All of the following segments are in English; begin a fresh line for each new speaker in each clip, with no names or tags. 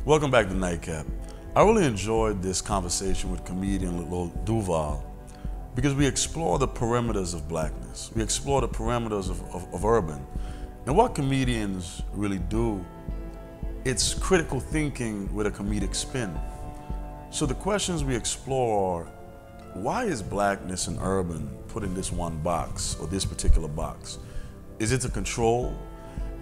Welcome back to NiteCap. I really enjoyed this conversation with comedian Lil Duval because we explore the perimeters of blackness. We explore the perimeters of urban. And what comedians really do, it's critical thinking with a comedic spin. So the questions we explore are, why is blackness and urban put in this one box or this particular box? Is it to control?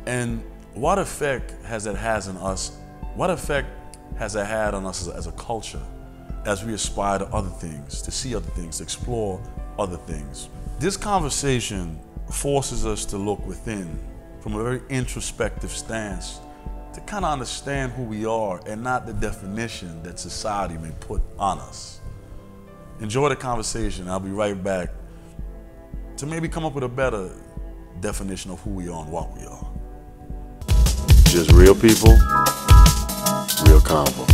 And what effect has that had on us? What effect has that had on us as a culture as we aspire to other things, to see other things, to explore other things? This conversation forces us to look within from a very introspective stance to kind of understand who we are and not the definition that society may put on us. Enjoy the conversation. I'll be right back to maybe come up with a better definition of who we are and what we are. Just real people, real convo.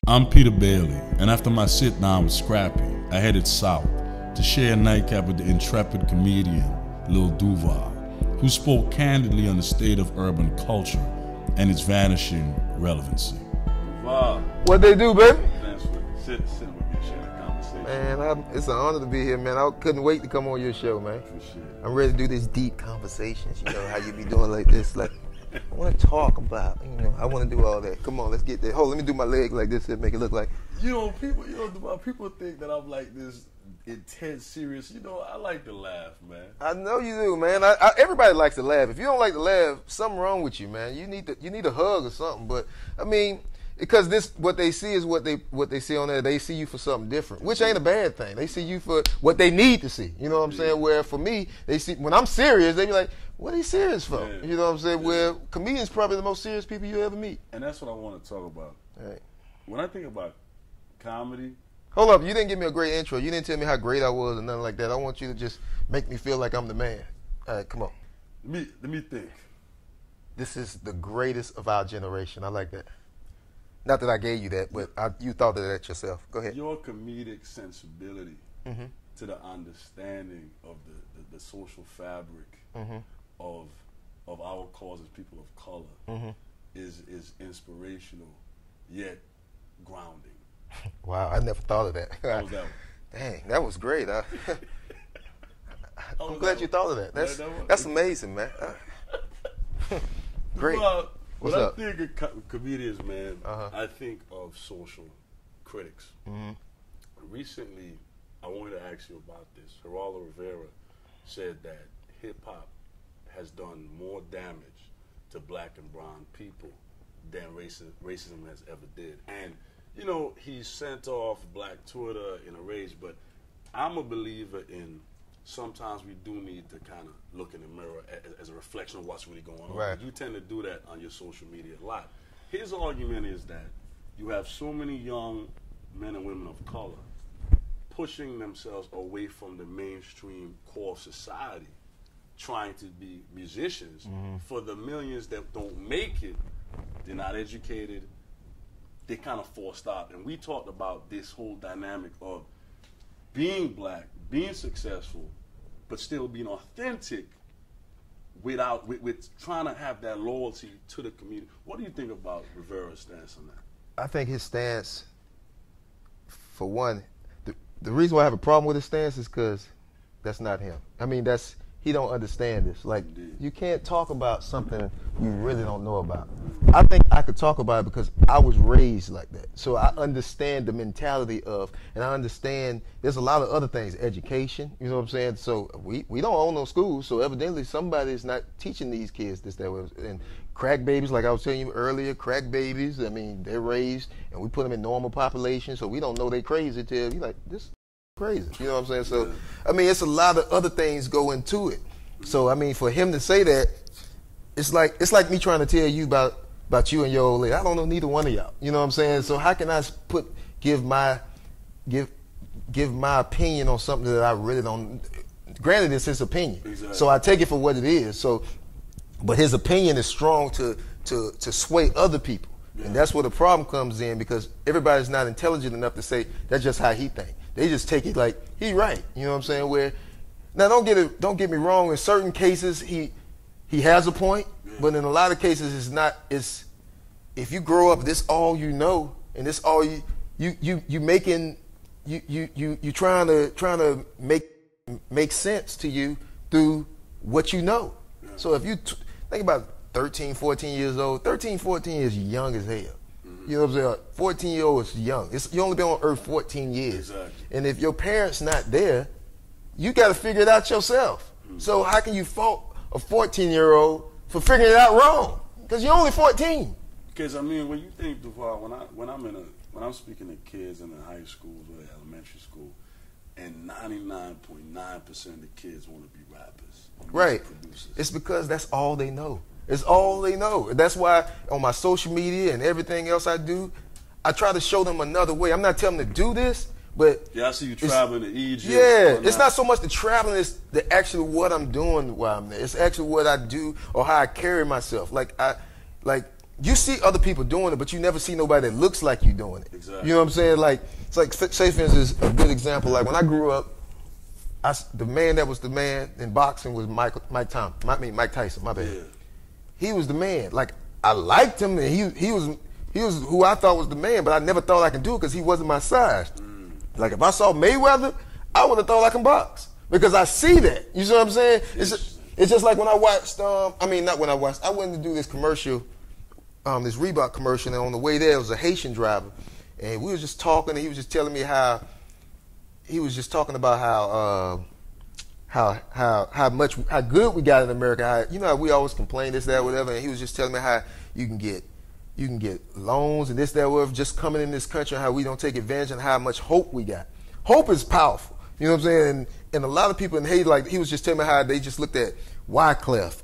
I'm Peter Bailey, and after my sit down with Scrappy, I headed south to share a nightcap with the intrepid comedian Lil Duval, who spoke candidly on the state of urban culture and its vanishing relevancy.
Wow.
What they do, baby?
Thanks for sitting with me, sharing the conversation.
Man, it's an honor to be here, man. I couldn't wait to come on your show, man.
For sure.
I'm ready to do these deep conversations. You know how you be doing like this, like I want to talk about. I want to do all that. Come on, let's get there. Hold, let me do my leg like this and make it look like.
People think that I'm like this intense, serious. I like to laugh, man.
I know you do, man. Everybody likes to laugh. If you don't like to laugh, something wrong with you, man. You need a hug or something. But I mean, because what they see is what they see on there. They see you for something different, which ain't a bad thing. They see you for what they need to see. You know what I'm saying? Where for me, they see when I'm serious, they be like, "What are you serious for?" Yeah. You know what I'm saying? Yeah. Where comedians probably the most serious people you ever meet.
And that's what I want to talk about.
Right.
When I think about comedy.
Hold up, you didn't give me a great intro. You didn't tell me how great I was and nothing like that. I want you to just make me feel like I'm the man. All right, come on.
Let me think.
This is the greatest of our generation. I like that. Not that I gave you that, but you thought of that yourself. Go ahead.
Your comedic sensibility to the understanding of the social fabric of our cause as people of color is inspirational, yet grounding.
Wow, I never thought of that.
How was that one?
Dang, that was great. I'm glad you thought of that. That's amazing, man. Great.
When I think of comedians, man, I think of social critics. Recently, I wanted to ask you about this. Geraldo Rivera said that hip-hop has done more damage to black and brown people than racism has ever did. And he sent off Black Twitter in a rage, but I'm a believer in sometimes we do need to kind of look in the mirror as a reflection of what's really going on.
Right.
You tend to do that on your social media a lot. His argument is that you have so many young men and women of color pushing themselves away from the mainstream core of society, trying to be musicians. For the millions that don't make it, they're not educated, they kind of forced out. And we talked about this whole dynamic of being black, being successful, but still being authentic with trying to have that loyalty to the community. What do you think about Rivera's stance on that?
I think his stance, for one, the reason why I have a problem with his stance is because that's not him. I mean, he don't understand this. Like, you can't talk about something you really don't know about. I think I could talk about it because I was raised like that. So I understand the mentality of, and I understand there's a lot of other things, education, you know what I'm saying? So we don't own no schools, so evidently somebody is not teaching these kids this, that way. And crack babies, like I was telling you earlier, crack babies, I mean, they're raised, and we put them in normal population, so we don't know they crazy till you like, this crazy, you know what I'm saying? So, I mean, it's a lot of other things go into it. So, I mean, for him to say that, it's like me trying to tell you about you and your old lady. I don't know neither one of y'all. You know what I'm saying? So how can I give my opinion on something that I really don't? Granted, it's his opinion, so I take it for what it is. So, but his opinion is strong to sway other people, and that's where the problem comes in because everybody's not intelligent enough to say that's just how he think. They just take it like he right. You know what I'm saying? Where Now don't get me wrong. In certain cases, he has a point, but in a lot of cases, it's not. It's if you grow up, this all you know, and this all you making you trying to make sense to you through what you know. Yeah. So if you think about 13, 14 years old, 13, 14 is young as hell. Mm-hmm. You know what I'm saying? 14-year-old is young. You only been on earth 14 years.
Exactly. And
if your parents not there, you got to figure it out yourself. Mm-hmm. So how can you fault a 14-year-old for figuring it out wrong? Because you're only 14.
Because I mean, when you think, Duval, when I'm speaking to kids in the high schools or the elementary school, and 99.9% of the kids want to be rappers,
right? Producers. It's because that's all they know. It's all they know. That's why on my social media and everything else I do, I try to show them another way. I'm not telling them to do this, but
yeah, I see you traveling to Egypt.
Yeah, it's not so much the traveling; it's the actually what I'm doing while I'm there. It's actually what I do or how I carry myself. Like you see other people doing it, but you never see nobody that looks like you doing it.
Exactly.
You know what I'm saying? Like it's like, say for instance, a good example. Like when I grew up, the man that was the man in boxing was Mike Tyson. My bad. Yeah. He was the man. Like I liked him, and he was who I thought was the man, but I never thought I could do it because he wasn't my size. Mm. Like if I saw Mayweather, I would have thought I can box because I see that. You see what I'm saying? It's just like when I watched. I went to do this commercial. This Reebok commercial, and on the way there, it was a Haitian driver, and we were just talking, and he was just telling me how good we got in America. How we always complain this, that, whatever, and he was just telling me how you can get loans and this, that, whatever, just coming in this country, and how we don't take advantage, and how much hope we got. Hope is powerful. You know what I'm saying? And a lot of people in Haiti, like he was just telling me how they just looked at Wyclef.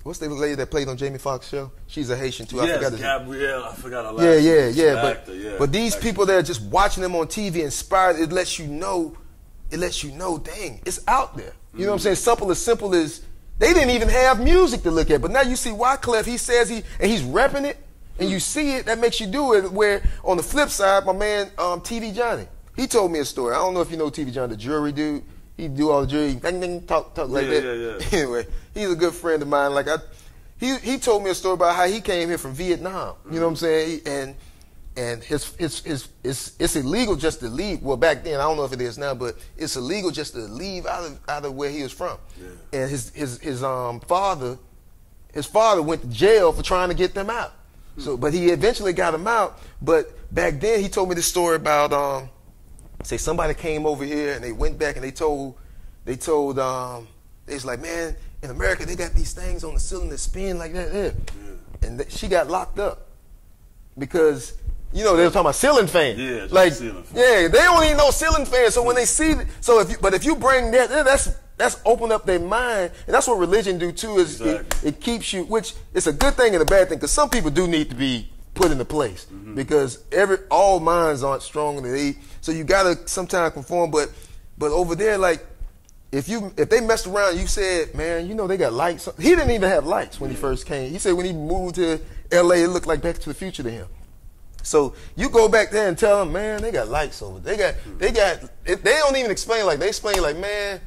What's the lady that played on Jamie Foxx's show? She's a Haitian too.
Yes,
I forgot
Gabrielle. I forgot her last name.
Yeah. But these people that are just watching them on TV, inspired, it lets you know, dang, it's out there. You know what I'm saying? Simple as they didn't even have music to look at, but now you see Wyclef. He says he's repping it, and you see it. That makes you do it. Where on the flip side, my man TV Johnny, he told me a story. I don't know if you know TV Johnny, the jewelry dude. He do all the jewelry, talk like that.
Yeah.
Anyway, he's a good friend of mine. Like he told me a story about how he came here from Vietnam. You know what I'm saying? And it's illegal just to leave. Well, back then I don't know if it is now, but it's illegal just to leave out of where he was from. Yeah. And his father went to jail for trying to get them out. So, but he eventually got them out. But back then he told me this story about say somebody came over here and they went back and they told it's like, man, in America they got these things on the ceiling that spin like that. Yeah. And she got locked up because they were talking about ceiling fan.
Yeah,
like
ceiling fan.
Yeah, they don't even know ceiling fan. So when they see if you bring that's open up their mind, and that's what religion do too. Is
exactly.
it keeps you, which it's a good thing and a bad thing because some people do need to be put into place because all minds aren't strong and they. So you gotta sometimes conform, but over there, like if they messed around, you said, man, they got lights. He didn't even have lights when he first came. He said when he moved to LA, it looked like Back to the Future to him. So you go back there and tell them, man, they got lights over. They don't even explain like they explain like, man,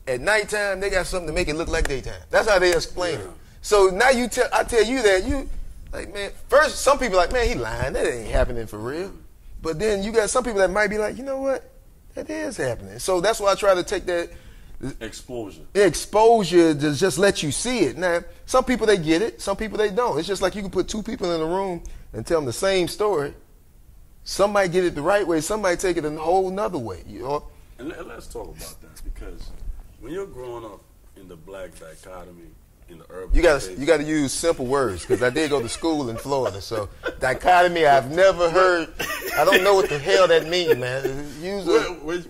at nighttime they got something to make it look like daytime. That's how they explain it. So now I tell you that you like, man. First, some people like, man, he lying. That ain't happening for real. But then you got some people that might be like, you know what? That is happening. So that's why I try to take that
exposure
to just let you see it. Now, some people they get it, some people they don't. It's just like you can put two people in a room and tell them the same story. Some might get it the right way, some might take it a whole nother way.
And let's talk about that because when you're growing up in the black dichotomy, in the urban
you got to use simple words because I did go to school in Florida. So dichotomy, I've never heard. I don't know what the hell that means, man.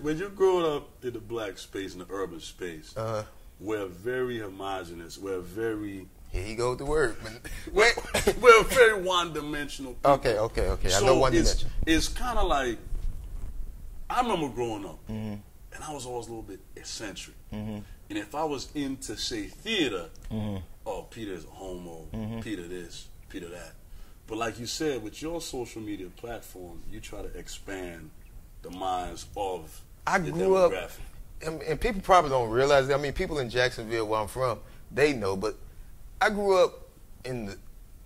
When you're growing up in the black space, in the urban space, we're very homogenous. We're very
here you go with the word.
we're very one-dimensional people.
Okay.
So
I know one-dimensional.
It's kind of like I remember growing up, and I was always a little bit eccentric. And if I was into, say, theater, oh, Peter's a homo, Peter this, Peter that. But like you said, with your social media platform, you try to expand the minds of
I grew up, and people probably don't realize that. I mean, people in Jacksonville, where I'm from, they know, but I grew up in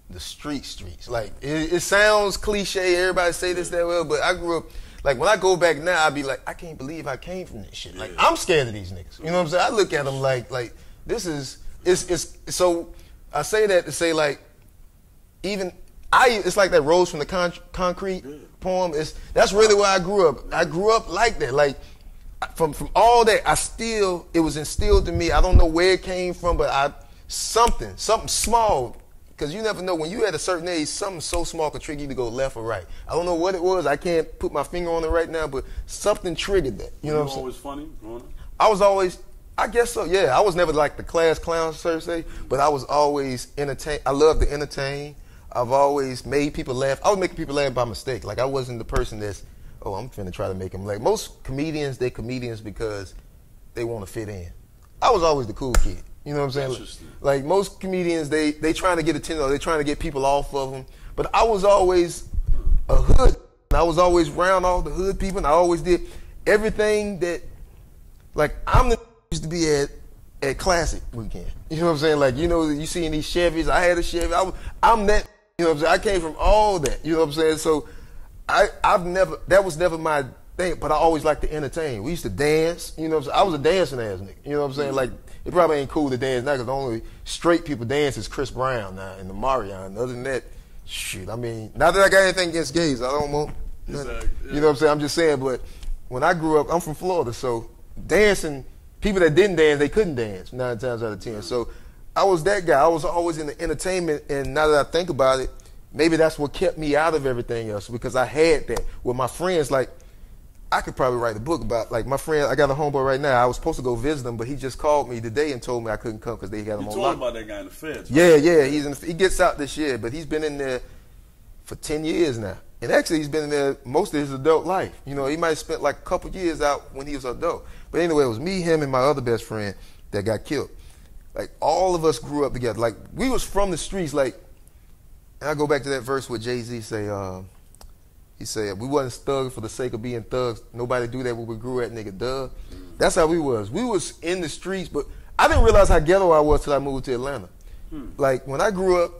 the streets. Like, it sounds cliche, everybody say this, that, well, but I grew up, like, when I go back now, I be like, I can't believe I came from this shit. Like, I'm scared of these niggas. You know what I'm saying? I look at them like this is, it's so I say that to say, like, it's like that Rose from the Concrete poem. That's really where I grew up. I grew up like that. Like, from all that, it was instilled in me. I don't know where it came from, but something small, because you never know when you at a certain age, something so small can trigger you to go left or right. I don't know what it was. I can't put my finger on it right now, but something triggered that. You know what I'm saying?
Always funny growing up?
I was always, I guess so, yeah. I was never like the class clown, so to say, but I was always entertained. I love to entertain. I've always made people laugh. I was making people laugh by mistake. Like, I wasn't the person that's, I'm finna try to make them laugh. Most comedians, they're comedians because they want to fit in. I was always the cool kid. You know what I'm saying? Like, most comedians, they trying to get attention, or they trying to get people off of them. But I was always a hood. I was always around all the hood people, and I always did everything that, like, I'm the used to be at Classic Weekend. You know what I'm saying? Like, you know, you see in these Chevys, I had a Chevy. I'm that, you know what I'm saying? I came from all that, you know what I'm saying? So that was never my thing, but I always liked to entertain. We used to dance, you know what I'm saying? I was a dancing ass nigga, you know what I'm saying? Like, it probably ain't cool to dance now because the only straight people dance is Chris Brown now and the Marion. Other than that, shit, I mean, not that I got anything against gays. I don't want nothing. Exactly, yeah. You know what I'm saying? I'm just saying, but when I grew up, I'm from Florida, so dancing, people that didn't dance, they couldn't dance 9 times out of 10. So I was that guy. I was always in the entertainment, and now that I think about it, maybe that's what kept me out of everything else, because I had that with my friends. Like, I could probably write a book about, like, my friend, I got a homeboy right now. I was supposed to go visit him, but he just called me today and told me I couldn't come because they got him on lock. You told
about that guy in the feds, right?
Yeah, he gets out this year, but he's been in there for 10 years now. And actually, he's been in there most of his adult life. You know, he might have spent like a couple years out when he was an adult. But anyway, it was me, him, and my other best friend that got killed. Like, all of us grew up together. Like, we was from the streets. Like, and I go back to that verse where Jay-Z say, he said, we wasn't thugs for the sake of being thugs. Nobody do that when we grew at, nigga, duh. That's how we was. We was in the streets, but I didn't realize how ghetto I was till I moved to Atlanta. Like, when I grew up,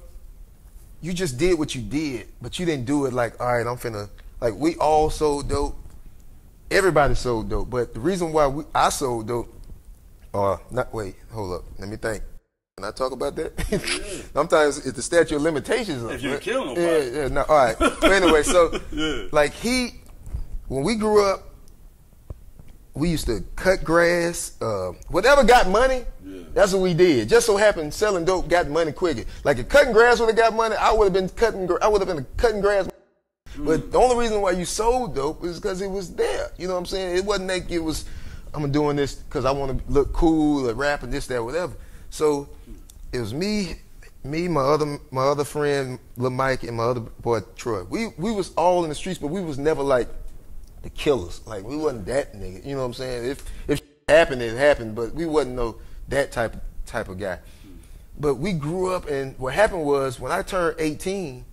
you just did what you did, but you didn't do it like, all right, I'm finna, like, we all sold dope. Everybody sold dope, but the reason why I sold dope, wait, hold up, let me think. Can I talk about that? Yeah. Sometimes it's the statute of limitations.
If you kill nobody.
Yeah, no, all right. But anyway, so, like, when we grew up, we used to cut grass, whatever got money, that's what we did. Just so happened selling dope got money quicker. Like, if cutting grass would have got money, I would have been cutting grass. But the only reason why you sold dope is because it was there. You know what I'm saying? It wasn't like it was, I'm doing this because I want to look cool or rap and this, that, whatever. So it was me, my other friend, Lil Mike, and my other boy, Troy. We was all in the streets, but we was never like the killers. Like, we wasn't that nigga. You know what I'm saying? If happened, it happened, but we wasn't that type of guy. But we grew up, and what happened was, when I turned 18,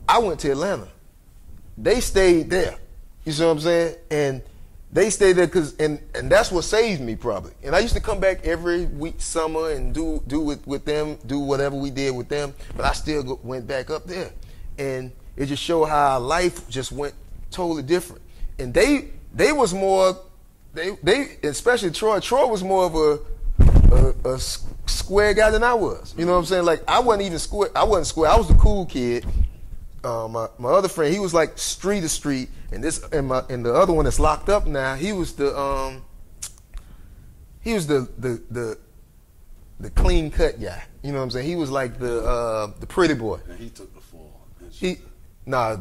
I went to Atlanta. They stayed there. You see what I'm saying? And they stayed there and that's what saved me probably. And I used to come back every week, summer, and do with them, do whatever we did with them. But I still went back up there, and it just showed how our life just went totally different. And they was more, they especially Troy. Troy was more of a square guy than I was. You know what I'm saying? Like, I wasn't even square. I wasn't square. I was the cool kid. My other friend, he was like street to street, and the other one that's locked up now, he was the clean cut guy. You know what I'm saying? He was like the pretty boy.
And he took the fall.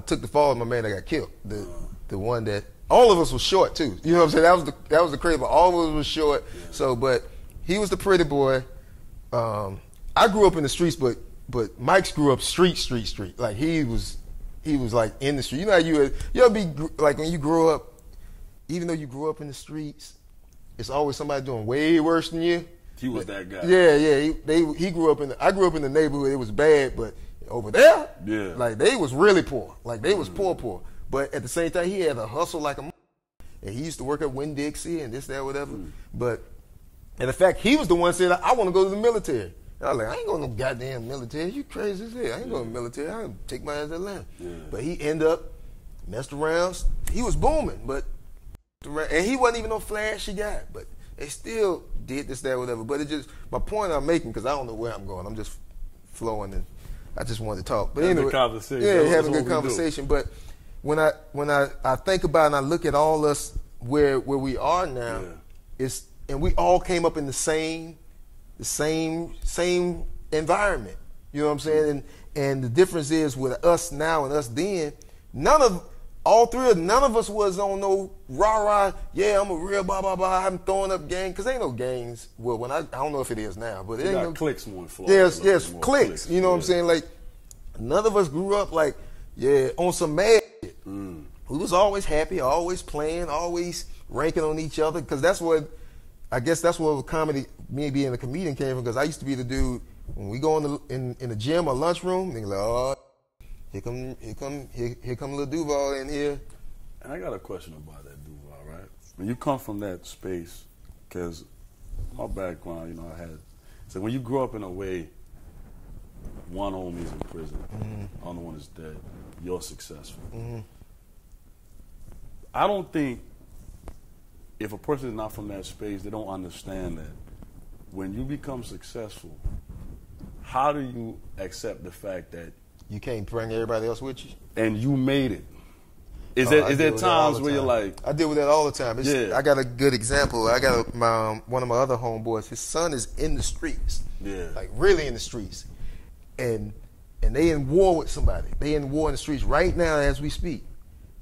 Took the fall of my man that got killed. The one that all of us was short too. You know what I'm saying? That was the crazy, but all of us was short. Yeah. So, but he was the pretty boy. I grew up in the streets, but Mike's grew up street. Like, he was like in the street. You know how you'll be like, when you grow up, even though you grew up in the streets, it's always somebody doing way worse than you.
He was that guy.
Yeah. He grew up I grew up in the neighborhood. It was bad, but over there, like, they was really poor. Like, they was poor. But at the same time, he had a hustle like a. and he used to work at Winn-Dixie and this, that, whatever. But, and in fact, he was the one that said, I want to go to the military. And I was like, I ain't going to no goddamn military. You crazy as hell. I ain't going to the military. I'll take my ass to Atlanta. Yeah. But he ended up, messed around. He was booming, but, and he wasn't even no flashy guy, but they still did this, that, whatever. But it just, my point I'm making, because I don't know where I'm going. I'm just flowing, and I just wanted to talk. But anyway, having a good conversation. But when I think about and I look at all us where we are now, and we all came up in the same environment. You know what I'm saying? And the difference is with us now and us then, none of us was on no rah-rah, yeah, I'm a real blah, blah, blah, I'm throwing up gangs, because ain't no gangs. Well, I don't know if it is now, but it ain't no
clicks more in Florida.
Yes, clicks. You know what I'm saying? Like, none of us grew up like, on some mad shit. We was always happy, always playing, always ranking on each other, because that's what, I guess that's where comedy, me being a comedian came from, because I used to be the dude, when we go in the gym or lunchroom, they like, oh, here come Lil Duval in here.
And I got a question about that Duval, right? When you come from that space, because my background, you know, so when you grow up in a way, one homie's in prison, the other one is dead, you're successful. I don't think if a person is not from that space, they don't understand that when you become successful, how do you accept the fact that
you can't bring everybody else with you?
And you made it. Is there times where you're like...
I deal with that all the time. I got a good example. I got one of my other homeboys. His son is in the streets. Like really in the streets. And they in war with somebody. They in war in the streets right now as we speak.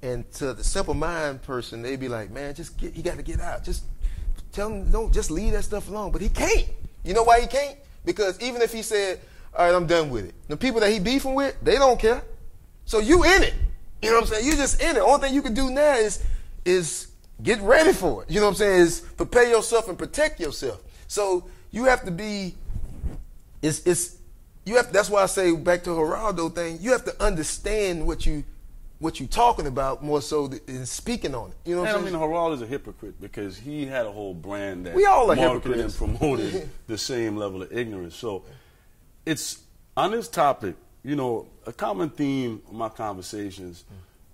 And to the simple mind person, they be like, man, he got to get out. Just tell him, don't just leave that stuff alone. But he can't. You know why he can't? Because even if he said, all right, I'm done with it, the people that he beefing with, they don't care. So you in it. You know what I'm saying? You just in it. Only thing you can do now is get ready for it. You know what I'm saying? Is prepare yourself and protect yourself. So you have to be, that's why I say back to Geraldo thing, you have to understand what you talking about more so than speaking on it. You know what I'm saying?
I mean, Geraldo's a hypocrite because he had a whole brand that
we all are
marketed and promoted the same level of ignorance. So it's on this topic, you know, a common theme of my conversations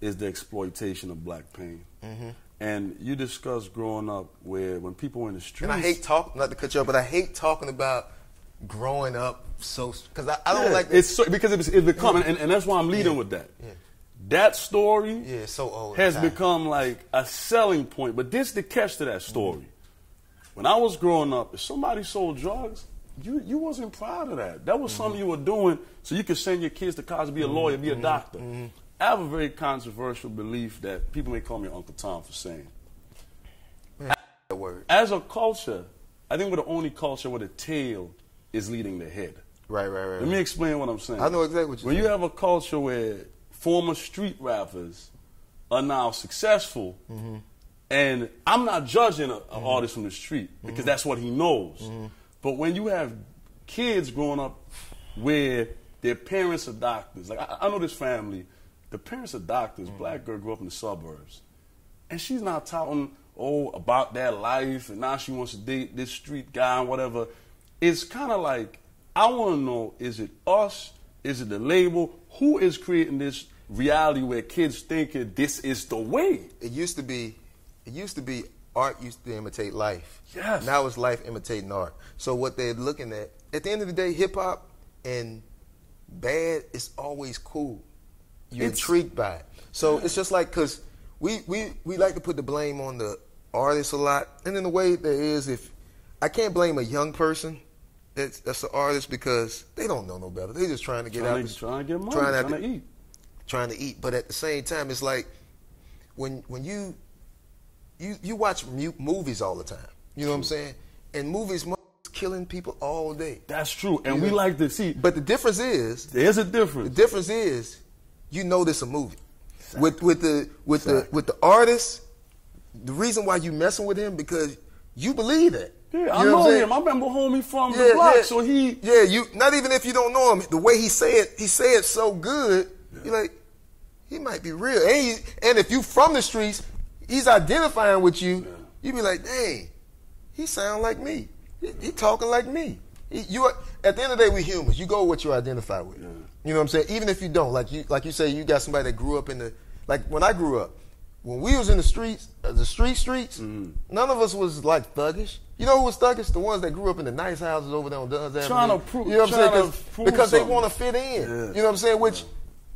is the exploitation of black pain. And you discuss growing up where when people were in the streets.
And I hate not to cut you off, but I hate talking about growing up because I don't like
it's because it's become, and that's why I'm leading with that. That story
so old
has become like a selling point. But this is the catch to that story. When I was growing up, if somebody sold drugs, you wasn't proud of that. That was something you were doing so you could send your kids to college, be a lawyer, be a doctor. I have a very controversial belief that people may call me Uncle Tom for saying. As a culture, I think we're the only culture where the tail is leading the head.
Right.
Let me explain what I'm saying.
I know exactly what you're saying.
When you have a culture where former street rappers are now successful, and I'm not judging an artist from the street because that's what he knows. But when you have kids growing up where their parents are doctors, like I know this family, the parents are doctors, black girl grew up in the suburbs, and she's not touting, about that life, and now she wants to date this street guy and whatever. It's kind of like, I want to know, is it us? Is it the label? Who is creating this reality where kids think this is the way?
It used to be art used to imitate life.
Yes.
Now it's life imitating art. So what they're looking at the end of the day, hip hop and bad is always cool. You're intrigued by it. So it's just like, because we like to put the blame on the artist a lot. And in a way there is, I can't blame a young person that's an artist because they don't know no better. They're just trying to get out.
Trying to get money, trying to eat.
But at the same time, it's like when you watch movies all the time. You know what I'm saying? And movies killing people all day.
That's true. And we like to see.
But the difference is,
there's a difference.
The difference is, you know this a movie. Exactly. With the artist, the reason why you messing with him because you believe it.
Yeah, I know him. I remember homie from the block, so he...
Yeah, not even if you don't know him, the way he say it so good, you're like, he might be real. And if you from the streets, he's identifying with you, you be like, dang, he sound like me. He talking like me. At the end of the day, we humans. You go with what you identify with. Yeah. You know what I'm saying? Even if you don't, like you say, you got somebody that grew up in the, like when I grew up, when we was in the streets, none of us was like thuggish. You know who was thuggish? The ones that grew up in the nice houses over there on Dunn's Avenue.
Trying to prove,
you know what I'm saying? Because they want to fit in.
Yeah.
You know what I'm saying? Which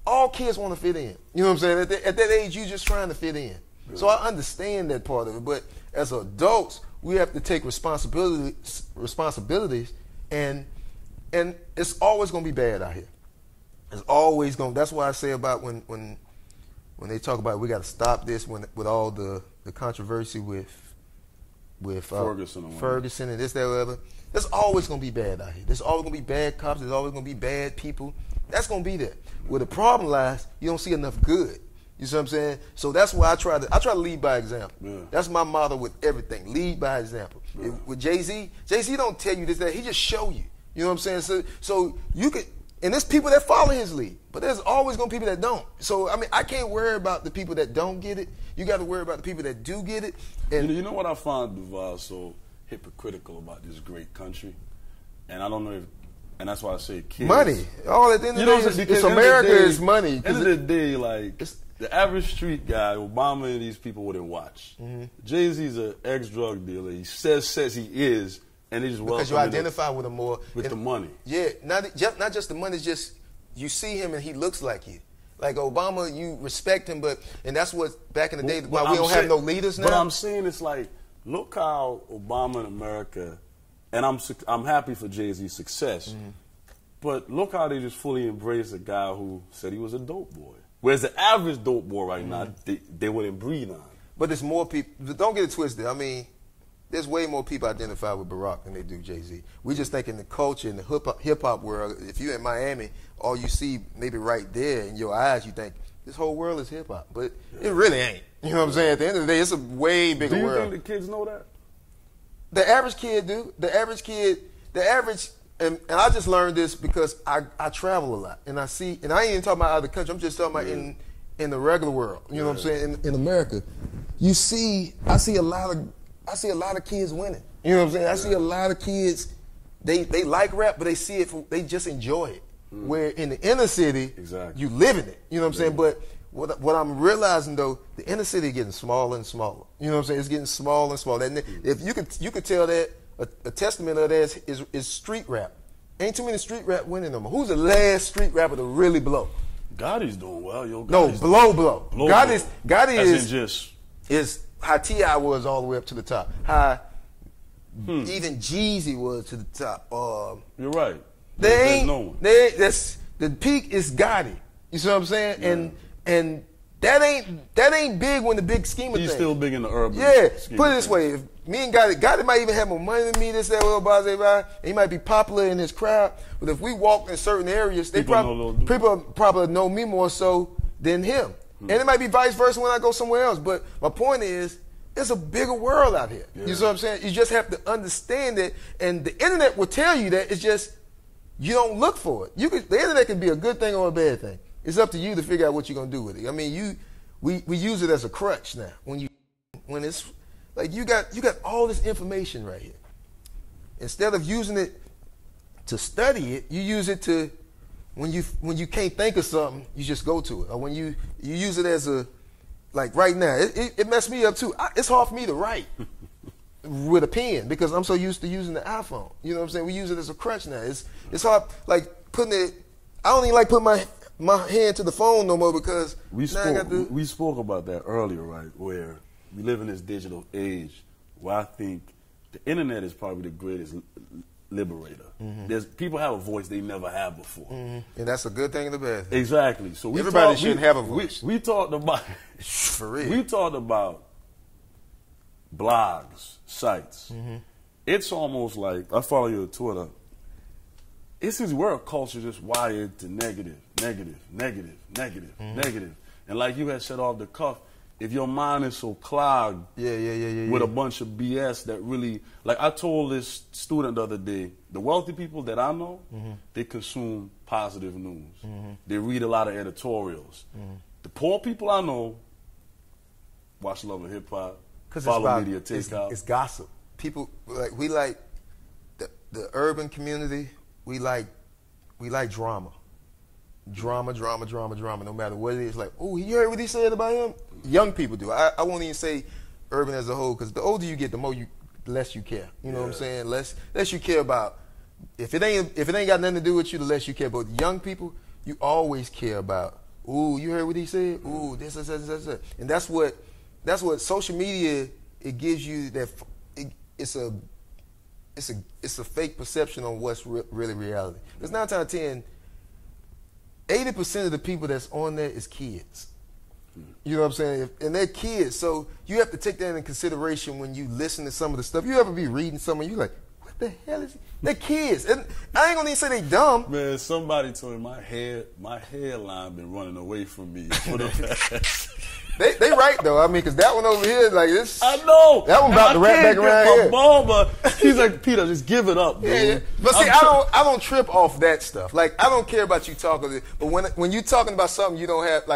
all kids want to fit in. You know what I'm saying? At that age, you just trying to fit in. Yeah. So I understand that part of it. But as adults, we have to take responsibilities, and it's always going to be bad out here. It's always going. That's why I say about when they talk about we got to stop this with all the controversy with Ferguson and this, that, whatever. There's always going to be bad out here. There's always going to be bad cops. There's always going to be bad people. That's going to be there. Where the problem lies, you don't see enough good. You see what I'm saying? So that's why I try to lead by example. Yeah. That's my motto with everything. Lead by example. Yeah. With Jay-Z don't tell you this, that. He just show you. You know what I'm saying? So you could, and there's people that follow his lead, but there's always going to be people that don't. So, I mean, I can't worry about the people that don't get it. You got to worry about the people that do get it. And
you know what I find, Duval, so hypocritical about this great country? And I don't know if, and that's why I say kids.
Money. All at the end of the day, it's America is money.
At the end of the day, like, the average street guy, Obama and these people wouldn't watch. Mm-hmm. Jay-Z's an ex-drug dealer. He says he is, and he just
because you identify with him more.
With the money.
Yeah, not just the money, it's just you see him and he looks like you. Like Obama, you respect him, and that's what back in the day, why we don't have no leaders now.
But I'm saying it's like, look how Obama in America, and I'm happy for Jay-Z's success, but look how they just fully embrace a guy who said he was a dope boy. Whereas the average dope boy right now, they wouldn't breathe on.
But there's more people. Don't get it twisted. I mean, there's way more people identify with Barack than they do Jay-Z. We just think in the culture, in the hip-hop world, if you're in Miami, all you see maybe right there in your eyes, you think, this whole world is hip-hop. But it really ain't. You know what I'm saying? At the end of the day, it's a way bigger world.
Do you think the kids know that?
The average kid do. And I just learned this because I travel a lot, and I ain't even talking about out of the country. I'm just talking about in the regular world. You know what I'm saying? In America, I see a lot of kids winning. You know what I'm saying? I see a lot of kids. They like rap, but they see it. They just enjoy it. Where in the inner city, you live in it. You know what I'm saying? But what I'm realizing though, the inner city is getting smaller and smaller. You know what I'm saying? It's getting smaller and smaller. And if you could tell that. A testament of that is street rap. Ain't too many street rap winning no more. Who's the last street rapper to really blow?
Gotti's doing well, yo.
Blow. Gotti
is
how T.I. was all the way up to the top. How even Jeezy was to the top.
You're right.
There's no one. The peak is Gotti. You see what I'm saying? Yeah. And that ain't big when the big scheme of things.
He's still big in the urban.
Yeah. Put it this way: if me and Gotti might even have more money than me. This, that, well, blah, blah, blah. He might be popular in his crowd, but if we walk in certain areas, people probably know me more so than him. And it might be vice versa when I go somewhere else. But my point is, it's a bigger world out here. Yeah. You see what I'm saying? You just have to understand it, and the internet will tell you that. It's just you don't look for it. The internet can be a good thing or a bad thing. It's up to you to figure out what you're gonna do with it. I mean, we use it as a crutch now. When it's like you got all this information right here. Instead of using it to study it, you use it to when you can't think of something, you just go to it. Or when you use it as a, like right now, it messed me up too. It's hard for me to write with a pen because I'm so used to using the iPhone. You know what I'm saying? We use it as a crutch now. It's hard, like putting it. I don't even like putting my hand to the phone no more because
we spoke about that earlier, right? Where we live in this digital age where I think the internet is probably the greatest liberator. People have a voice they never had before,
and that's a good thing and a bad thing.
Exactly. So
everybody shouldn't have a voice.
We talked about
for real.
We talked about blogs, sites. It's almost like I follow you on Twitter. It's this world culture just wired to negative. And like you had said off the cuff, if your mind is so clogged with a bunch of BS that really, like I told this student the other day, the wealthy people that I know, they consume positive news. They read a lot of editorials. The poor people I know, Watch Love and Hip Hop.
Because
Follow Media Takeout.
It's gossip. People we like the urban community. We like drama. Drama. No matter what it is, like, oh, you heard what he said about him? Young people do. I won't even say urban as a whole, because the older you get, the less you care. You know what I'm saying? Less you care about. If it ain't got nothing to do with you, the less you care. But young people, you always care about. Ooh, you heard what he said? Ooh, this. And that's what social media, it gives you that. It's a fake perception on what's really reality. Because 9 times out of 10, 80% of the people that's on there is kids. You know what I'm saying? And they're kids, so you have to take that into consideration when you listen to some of the stuff. You ever be reading something, you like, what the hell is it? They're kids. And I ain't gonna even say they dumb.
Man, somebody told me my hairline been running away from me for the past.
They right though. I mean, because that one over here, like this.
I know.
That one about to wrap back around here.
Barber, he's like, Peter, just give it up, dude.
Yeah. But see, I don't trip off that stuff. Like, I don't care about you talking. But when you talking about something you don't have,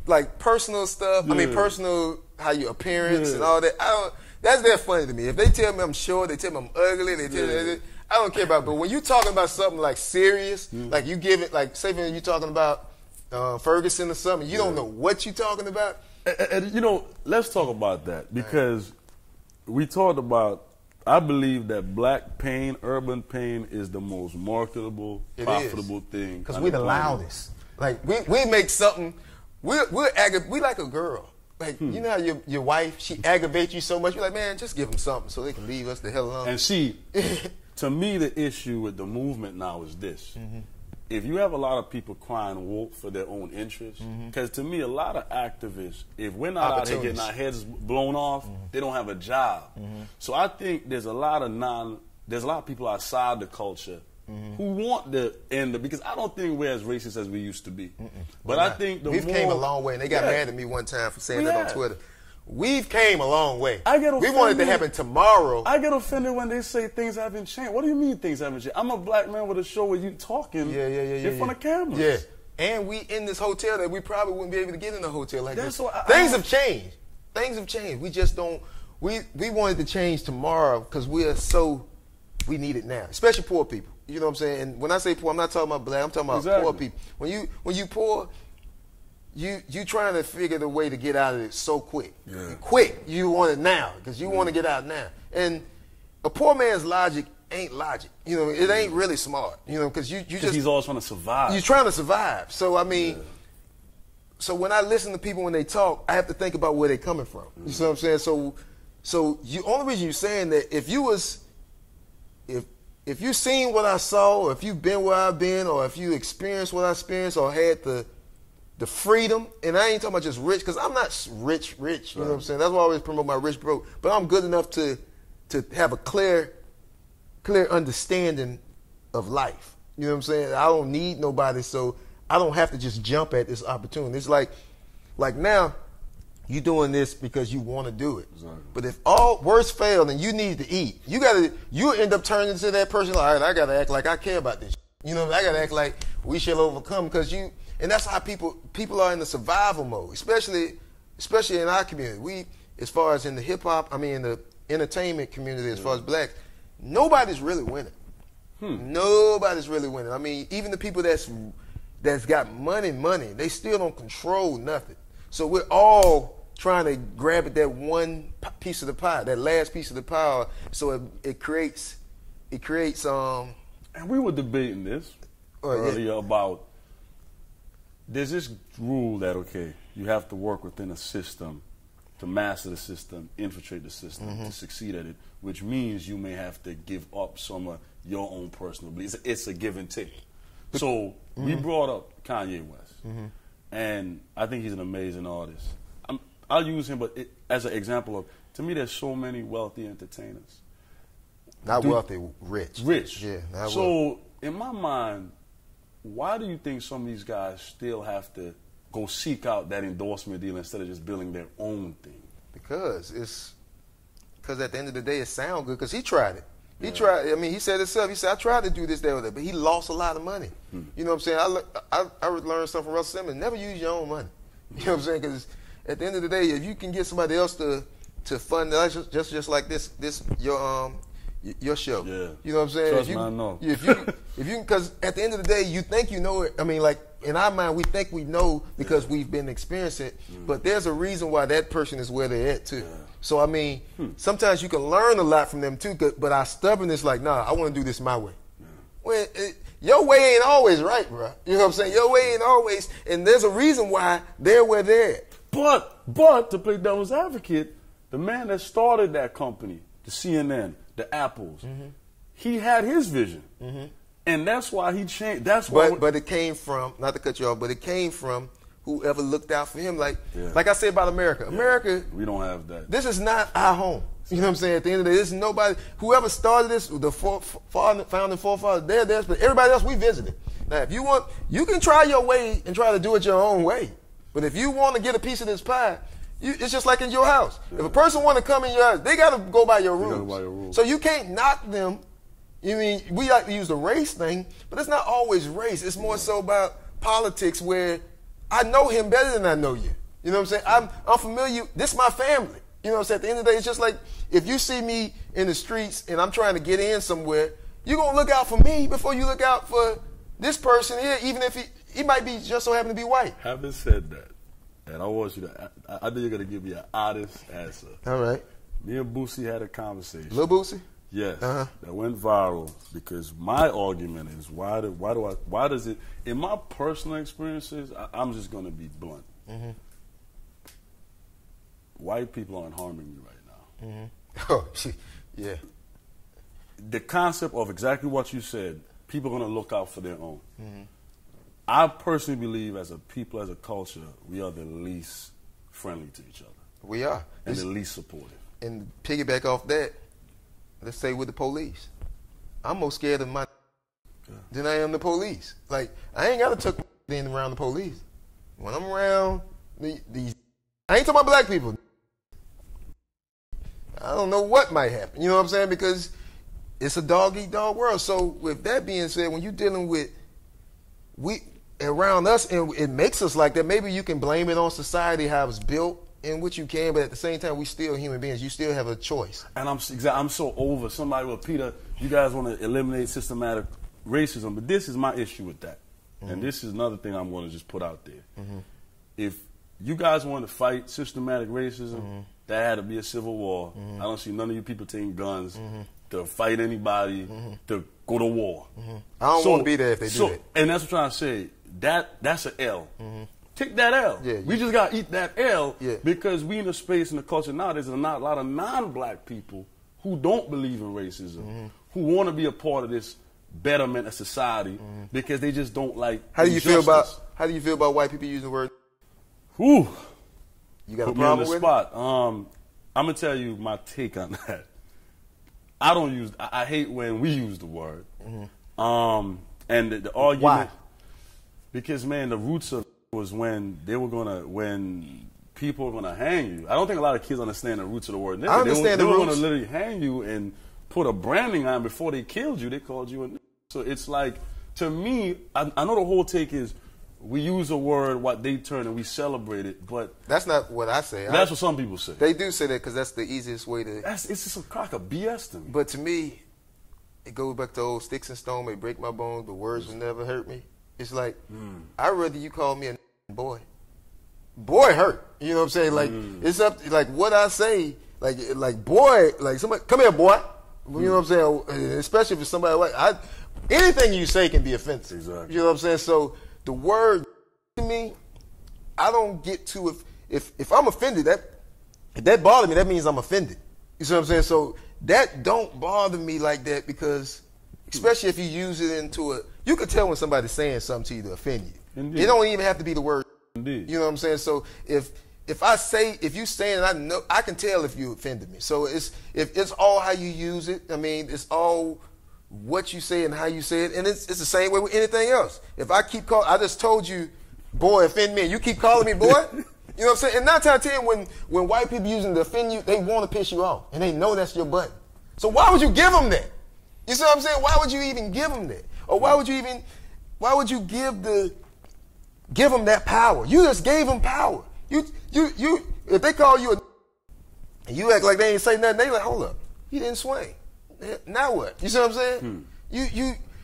like personal stuff. Yeah. I mean, personal, how your appearance and all that. That's that funny to me. If they tell me I'm short, they tell me I'm ugly, they tell me I don't care about it. But when you talking about something like serious, like you give it, like say when you talking about Ferguson or something, you don't know what you talking about.
And you know, let's talk about that, because we talked about, I believe that black pain, urban pain, is the most marketable, profitable thing.
Because we're the loudest. Like, we make something, we like a girl. Like, you know how your wife, she aggravates you so much, you're like, man, just give them something so they can leave us the hell alone.
And see, to me, the issue with the movement now is this. If you have a lot of people crying wolf for their own interests, because to me, a lot of activists, if we're not out here getting our heads blown off, they don't have a job. So I think there's a lot of people outside the culture who want the end, because I don't think we're as racist as we used to be. But I think
we've came a long way, and they got mad at me one time for saying that on Twitter. We've came a long way.
I get offended.
We want it to happen tomorrow.
I get offended when they say things haven't changed. What do you mean things haven't changed? I'm a black man with a show where you talking in front of cameras.
Yeah. And we in this hotel that we probably wouldn't be able to get in a hotel like this.
Things
have changed. Things have changed. We just don't. We wanted to change tomorrow because we need it now, especially poor people. You know what I'm saying? And when I say poor, I'm not talking about black. I'm talking about poor people. When you poor, you trying to figure the way to get out of it so quick. Quick. You want it now because you want to get out now. And a poor man's logic ain't logic. You know, it ain't really smart. You know, because
he's always trying to survive.
He's trying to survive. So I mean, so when I listen to people when they talk, I have to think about where they're coming from. You see what I'm saying? So you only reason you're saying that if you seen what I saw, or if you've been where I've been, or if you experienced what I experienced, or had the freedom, and I ain't talking about just rich, because I'm not rich, you know what I'm saying? That's why I always promote my rich broke. But I'm good enough to have a clear understanding of life. You know what I'm saying? I don't need nobody, so I don't have to just jump at this opportunity. It's like now, you doing this because you want to do it. Exactly. But if all worse fail, then you need to eat. You end up turning into that person like, all right, I got to act like I care about this. You know, I got to act like we shall overcome, because and that's how people are in the survival mode, especially in our community. We, as far as in the hip hop, I mean in the entertainment community, as far as blacks, nobody's really winning. Nobody's really winning. I mean, even the people that's got money, they still don't control nothing. So we're all trying to grab at that one piece of the pie, that last piece of the pie. So it creates. And
we were debating this earlier about. There's this rule that, okay, you have to work within a system to master the system, infiltrate the system, to succeed at it, which means you may have to give up some of your own personal beliefs. It's a give and take. So we brought up Kanye West, and I think he's an amazing artist. I'll use him as an example of, to me, there's so many wealthy entertainers.
Not wealthy, rich.
Rich.
Yeah.
So in my mind, why do you think some of these guys still have to go seek out that endorsement deal instead of just building their own thing?
Because at the end of the day, it sounds good, because he tried it. He tried. I mean, he said himself. He said, I tried to do this, that, or that, but he lost a lot of money. You know what I'm saying? I learned something from Russell Simmons. Never use your own money. You know what I'm saying? at the end of the day, if you can get somebody else to fund it, just like this your show.
Yeah.
You know what I'm saying?
Trust me, I know.
If you, because at the end of the day, you think you know it. I mean, like in our mind, we think we know because we've been experiencing it. But there's a reason why that person is where they're at too.
Yeah.
So I mean, sometimes you can learn a lot from them too. But our stubbornness, like, nah, I want to do this my way. Yeah. Well, your way ain't always right, bro. You know what I'm saying? Your way ain't always, and there's a reason why they're where they're at.
But to play devil's advocate, the man that started that company, the CNN, the Apples, he had his vision, and that's why he changed. That's why.
But it came from, not to cut you off, but it came from whoever looked out for him. Like I said about America. America,
we don't have that.
This is not our home. You know what I'm saying? At the end of the day, this is nobody. Whoever started this, the founding forefathers, they're there, but everybody else we visited. Now, if you want, you can try your way and try to do it your own way. But if you want to get a piece of this pie, it's just like in your house. If a person want to come in your house, they got to go by your rules. So you can't knock them. You mean, we like to use the race thing, but it's not always race. It's more so about politics, where I know him better than I know you. You know what I'm saying? I'm familiar. This is my family. You know what I'm saying? At the end of the day, it's just like if you see me in the streets and I'm trying to get in somewhere, you're going to look out for me before you look out for this person here, even if he might be just so happen to be white.
Having said that, and I want you to, I think you're going to give me an honest answer.
All right.
Me and Boosie had a conversation.
Lil Boosie?
Yes. That went viral because my argument is why does it, in my personal experiences, I'm just going to be blunt. White people aren't harming me right now.
Oh, yeah.
The concept of exactly what you said, people are going to look out for their own. I personally believe as a people, as a culture, we are the least friendly to each other.
We are.
And the least supportive.
And piggyback off that, let's say with the police. I'm more scared of my than I am the police. Like, I ain't got to tuck in around the police. When I'm around these, I ain't talking about black people. I don't know what might happen. You know what I'm saying? Because it's a dog-eat-dog world. So with that being said, when you're dealing with around us, and it makes us like that, maybe you can blame it on society, how it's built, and what you can, but at the same time, we still human beings. You still have a choice. And
I'm so over somebody. Well, Peter, you guys want to eliminate systematic racism, but this is my issue with that. And this is another thing I'm going to just put out there. If you guys want to fight systematic racism, that had to be a civil war. I don't see none of you people taking guns to fight anybody, to go to war.
I don't want to be there if they do that.
And that's what I'm trying to say. That's an L. Take that L.
Yeah,
we just got to eat that L because we in a space in the culture now, there's a lot of non-black people who don't believe in racism, who want to be a part of this betterment of society because they just don't like
How do you feel about white people using the word?
Whew.
You got
Put
a problem
me on the
with
spot. I'm going to tell you my take on that. I hate when we use the word. And the argument.
Why?
Because, man, the roots of was when people were gonna hang you. I don't think a lot of kids understand the roots of the word nigga.
I understand
they
the
were
roots.
gonna literally hang you and put a branding on before they killed you. They called you a nigga. So it's like, to me, I know the whole take is we use a word what they turn and we celebrate it, but
that's not what I say.
That's what some people say.
They do say that because that's the easiest way to.
It's just a crock of BS to me.
But to me, it goes back to old sticks and stone may break my bones, but words will never hurt me. It's like, I'd rather you call me a boy. Boy hurt. You know what I'm saying? Like, it's up to, like, what I say, like boy, like somebody, come here, boy. You know what I'm saying? Especially if it's somebody like, anything you say can be offensive.
Exactly.
You know what I'm saying? So the word to me, I don't get to, if I'm offended, if that bothers me, that means I'm offended. You see what I'm saying? So that don't bother me like that because, especially if you use it into you could tell when somebody's saying something to you to offend you.
Indeed.
It don't even have to be the word.
Indeed.
You know what I'm saying? So if you saying, I know, I can tell if you offended me. So it's all how you use it. I mean, it's all what you say and how you say it, and it's the same way with anything else. If I keep calling, I just told you, boy, offend me, and you keep calling me boy. You know what I'm saying? And 9 times out of 10, when white people using to offend you, they want to piss you off, and they know that's your button. So why would you give them that? You see what I'm saying? Why would you even give them that? Or why would you give them that power? You just gave them power. You if they call you and you act like they ain't say nothing, they like, hold up, he didn't swing. Now what? You see what I'm saying?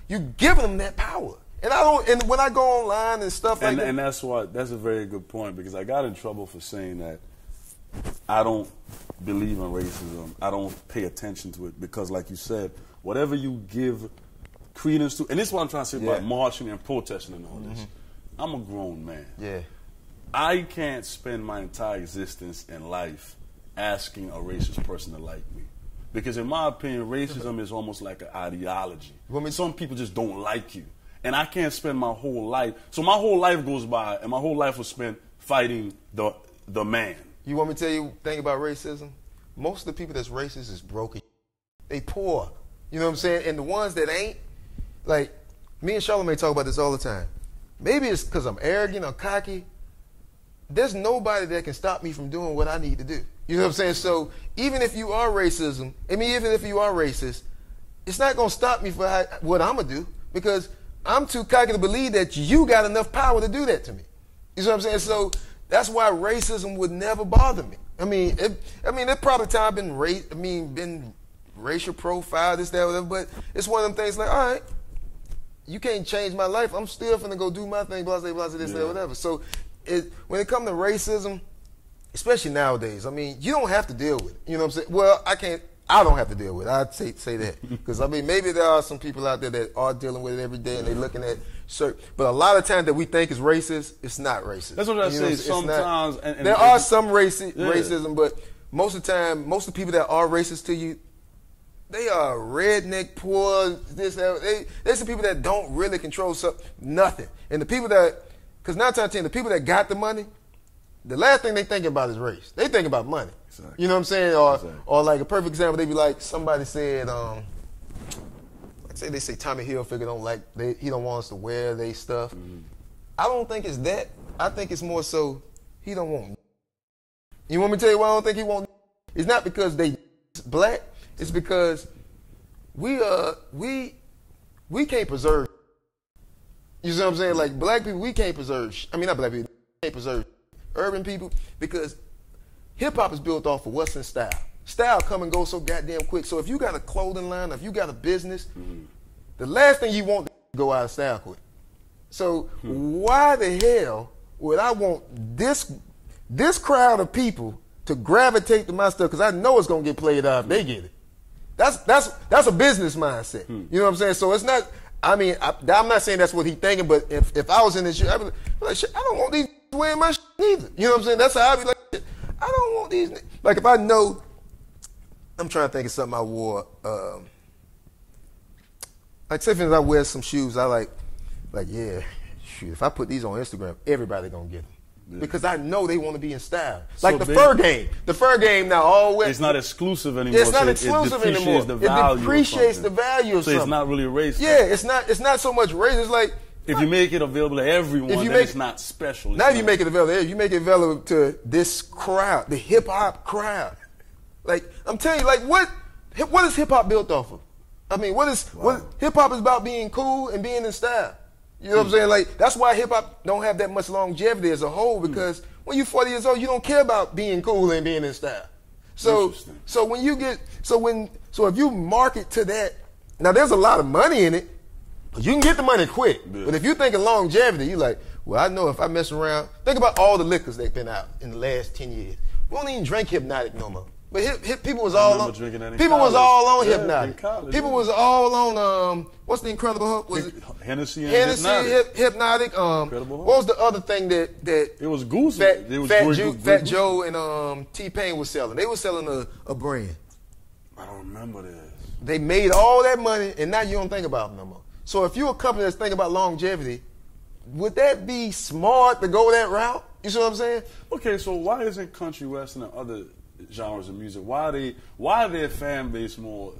You giving them that power. And when I go online and stuff like that.
And that's a very good point, because I got in trouble for saying that I don't believe in racism. I don't pay attention to it because, like you said, whatever you give credence to, and this is what I'm trying to say about marching and protesting and all this. I'm a grown man.
Yeah.
I can't spend my entire existence in life asking a racist person to like me. Because in my opinion, racism is almost like an ideology. Some people just don't like you. And I can't spend my whole life. So my whole life goes by, and my whole life was spent fighting the man.
You want me to tell you the thing about racism? Most of the people that's racist is broken. They poor. You know what I'm saying? And the ones that ain't, like, me and Charlamagne talk about this all the time. Maybe it's because I'm arrogant or cocky. There's nobody that can stop me from doing what I need to do. You know what I'm saying? So even if you are even if you are racist, it's not going to stop me for what I'm going to do, because I'm too cocky to believe that you got enough power to do that to me. You know what I'm saying? So that's why racism would never bother me. It probably time been racial profile, this, that, whatever, but it's one of them things like, all right, you can't change my life. I'm still finna go do my thing, blah, blah, blah, this, that, whatever. So when it comes to racism, especially nowadays, you don't have to deal with it. You know what I'm saying? Well, I don't have to deal with it. I'd say that. Because, maybe there are some people out there that are dealing with it every day and they're looking at certain. But a lot of times that we think is racist, it's not racist.
That's what I say. Sometimes.
There are some racism, but most of the time, most of the people that are racist to you, they are redneck, poor, this, that. There's some people that don't really control nothing. And the people because 9 times out of 10, the people that got the money, the last thing they think about is race. They think about money. Exactly. You know what I'm saying? Or like a perfect example, they be like, somebody said, they say Tommy Hilfiger he don't want us to wear they stuff. Mm-hmm. I don't think it's that. I think it's more so he don't want. You want me to tell you why I don't think he want? It's not because they black. It's because we can't preserve. You see what I'm saying? Like black people, we can't preserve. Not black people. We can't preserve urban people, because hip hop is built off of what's in style. Style come and go so goddamn quick. So if you got a clothing line, if you got a business, the last thing you want to go out of style quick. So why the hell would I want this crowd of people to gravitate to my stuff? Because I know it's gonna get played out if they get it. That's a business mindset. You know what I'm saying? So it's not. I'm not saying that's what he's thinking, but if I was in this shit, I'd be like, shit, I don't want these wearing my shit either. You know what I'm saying? That's how I'd be like, shit, I don't want these. Like if I know, I'm trying to think of something I wore. Like say for instance, I wear some shoes I like yeah, shoot, if I put these on Instagram, everybody gonna get them. Yeah. Because I know they want to be in style. Like the fur game. The fur game now always.
It's not exclusive anymore.
It's not exclusive anymore. It depreciates the value of something.
So it's not really racist.
Yeah, it's not so much racist. It's like
if you make it available to everyone, then it's not special.
Now you make it available. You make it available to this crowd, the hip hop crowd. Like I'm telling you, like what is hip hop built off of? What hip hop is about being cool and being in style. You know what I'm saying? Like that's why hip hop don't have that much longevity as a whole, because when you're 40 years old, you don't care about being cool and being in style. So if you market to that, now there's a lot of money in it. You can get the money quick. Yeah. But if you think of longevity, you're like, well, I know if I mess around, think about all the liquors they've been out in the last 10 years. We don't even drink Hypnotic no more. But people was all on. People was all on Hypnotic. People was all on. What's the Incredible Hulk? Was it
Hennessy?
Hypnotic.
Incredible
Hulk. What was the other thing that
it was Goose?
Fat Joe and T-Pain was selling. They were selling a brand.
I don't remember this.
They made all that money, and now you don't think about them no more. So if you're a company that's thinking about longevity, would that be smart to go that route? You see what I'm saying?
Okay, so why isn't country western and other genres of music, why are their fan base more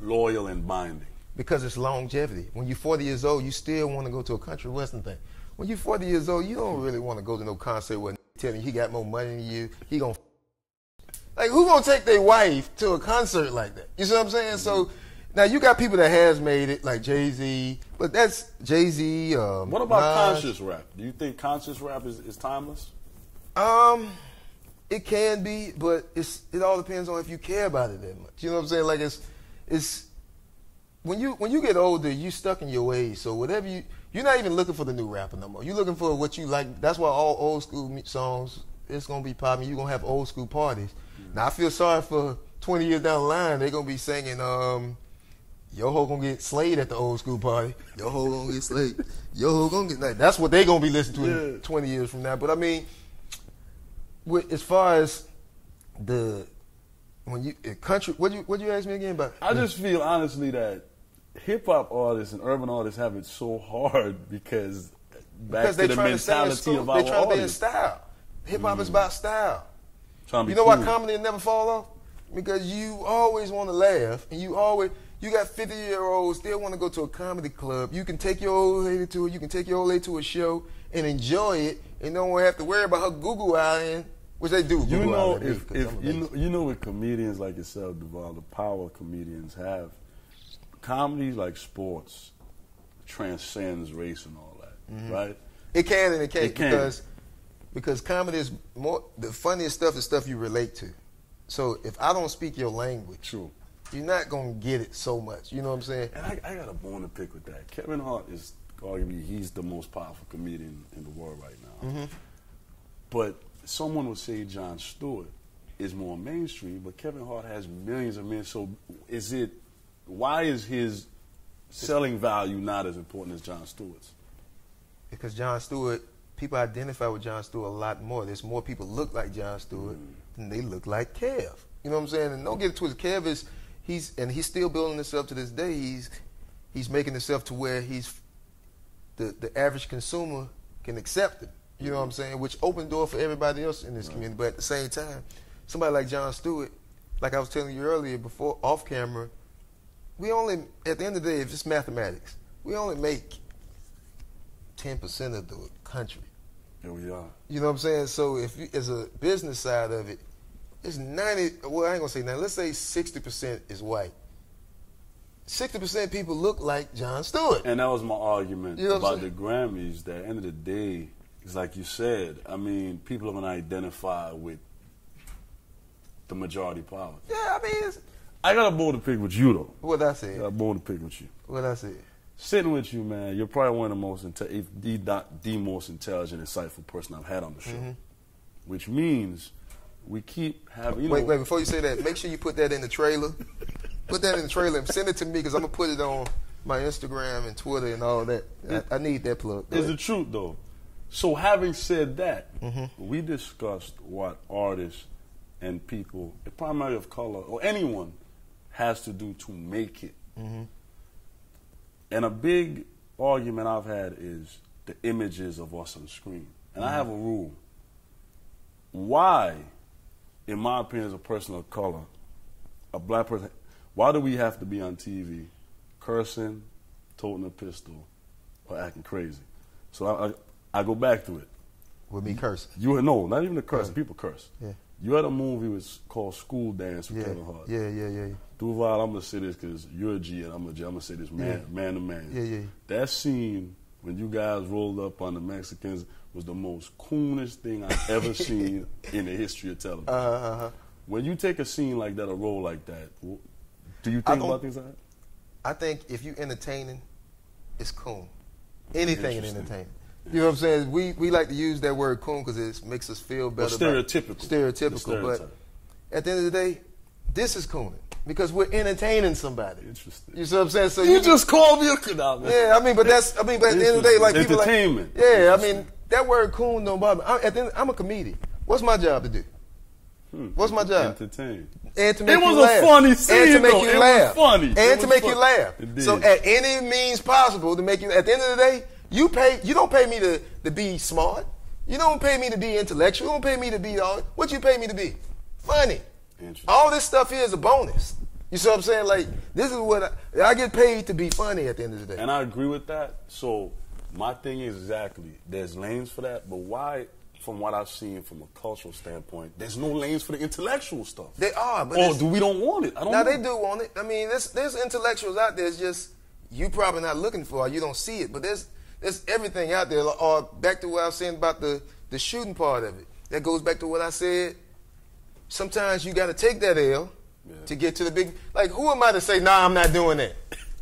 loyal and binding?
Because it's longevity. When you're 40 years old, you still want to go to a country western thing. When you're 40 years old, you don't really want to go to no concert where telling you he got more money than you. He gonna like who gonna take their wife to a concert like that? You see what I'm saying? Mm-hmm. So now you got people that has made it, like Jay-Z, but that's Jay-Z.
What about conscious rap? Do you think conscious rap is timeless?
It can be, but it all depends on if you care about it that much. You know what I'm saying? Like it's when you get older, you stuck in your ways. So whatever you're not even looking for the new rapper no more. You're looking for what you like. That's why all old school songs, it's gonna be popping. You're gonna have old school parties. Now I feel sorry for 20 years down the line, they're gonna be singing Yo ho gonna get slayed at the old school party. Yo ho gonna get slayed. Yo ho gonna get that's what they gonna be listening to in 20 years from now. But I mean, as far as when you country, what you ask me again about?
I just feel honestly that hip hop artists and urban artists have it so hard because to the mentality of our audience. They try to be in style. Hip hop is about style. You know why comedy will never fall off? Because you always want to laugh, and you got 50-year-olds still want to go to a comedy club. You can take your old lady to it. You can take your old lady to a show and enjoy it, and don't have to worry about her Google eyeing, which they do. You know, you know, with comedians like yourself, Duval, the power comedians have, comedy like sports transcends race and all that, right?
It can and it can't because comedy is more the funniest stuff is stuff you relate to. So if I don't speak your language,
true,
you're not gonna get it so much. You know what I'm saying?
And I got a bone to pick with that. Kevin Hart is arguably he's the most powerful comedian in the world right now. But someone would say Jon Stewart is more mainstream, but Kevin Hart has millions of men. So why is his selling value not as important as Jon Stewart's?
Because Jon Stewart, people identify with Jon Stewart a lot more. There's more people look like Jon Stewart than they look like Kev. You know what I'm saying? And don't get it twisted. Kev he's still building himself to this day. He's making himself to where the average consumer can accept him. You know what I'm saying? Which opened the door for everybody else in this community. But at the same time, somebody like Jon Stewart, like I was telling you earlier before off camera, we only, at the end of the day, if it's mathematics, we only make 10% of the country.
Here we are.
You know what I'm saying? So if as a business side of it, it's 90, well, I ain't gonna say 90, let's say 60% is white. 60% people look like Jon Stewart.
And that was my argument about the Grammys, that at the end of the day, it's like you said, I mean, people are gonna identify with the majority power.
Yeah, I mean,
I got a bone to pick with you, though.
What I said?
I got a bone to pick with you.
What I said?
Sitting with you, man, you're probably one of the most, if not the most intelligent, insightful person I've had on the show. Which means we keep having,
Wait, before you say that, make sure you put that in the trailer. Put that in the trailer and send it to me because I'm going to put it on my Instagram and Twitter and all that. I need that plug.
It's the truth, though. So having said that, we discussed what artists and people, primarily of color, or anyone, has to do to make it. And a big argument I've had is the images of us on screen. And I have a rule. Why, in my opinion, as a person of color, a black person, why do we have to be on TV cursing, toting a pistol, or acting crazy? So I go back to it.
With me cursing?
No, not even the cursing. People curse.
Yeah.
You had a movie called School Dance with Kevin Hart.
Yeah.
Duval, I'm going to say this because you're a G, and I'm going to say this man to man.
Yeah.
That scene when you guys rolled up on the Mexicans was the most coolest thing I've ever seen in the history of television. When you take a scene like that, a role like that, do you think about things like that?
I think if you entertaining, it's cool. Anything in entertainment. You know what I'm saying? We like to use that word cool because it makes us feel better. Stereotypical. But at the end of the day, this is cool because we're entertaining somebody.
Interesting.
You see what I'm saying? So
you just called me a canal, man.
Yeah, but at the end of the day, like people like
entertainment.
Yeah, I mean that word cool don't bother me. I'm a comedian. What's my job to do? What's my job?
Entertain.
And to make
it was
you laugh.
a funny scene,
and to make
though.
you
It
laugh.
was funny.
And to make you laugh.
Indeed.
So at any means possible to make you. At the end of the day, you don't pay me to be smart. You don't pay me to be intellectual. You don't pay me to be all. What you pay me to be? Funny. All this stuff here is a bonus. You see what I'm saying? Like this is what I get paid to be funny at the end of the day.
And I agree with that. So my thing is exactly there's lanes for that, but why? From what I've seen from a cultural standpoint, there's no lanes for the intellectual stuff.
They are, but
we don't want it? I don't know.
They do want it. I mean, there's intellectuals out there. It's just you probably not looking for it. You don't see it. But there's everything out there. Or back to what I was saying about the shooting part of it. That goes back to what I said sometimes you got to take that L to get to the big. Like, who am I to say, nah, I'm not doing that?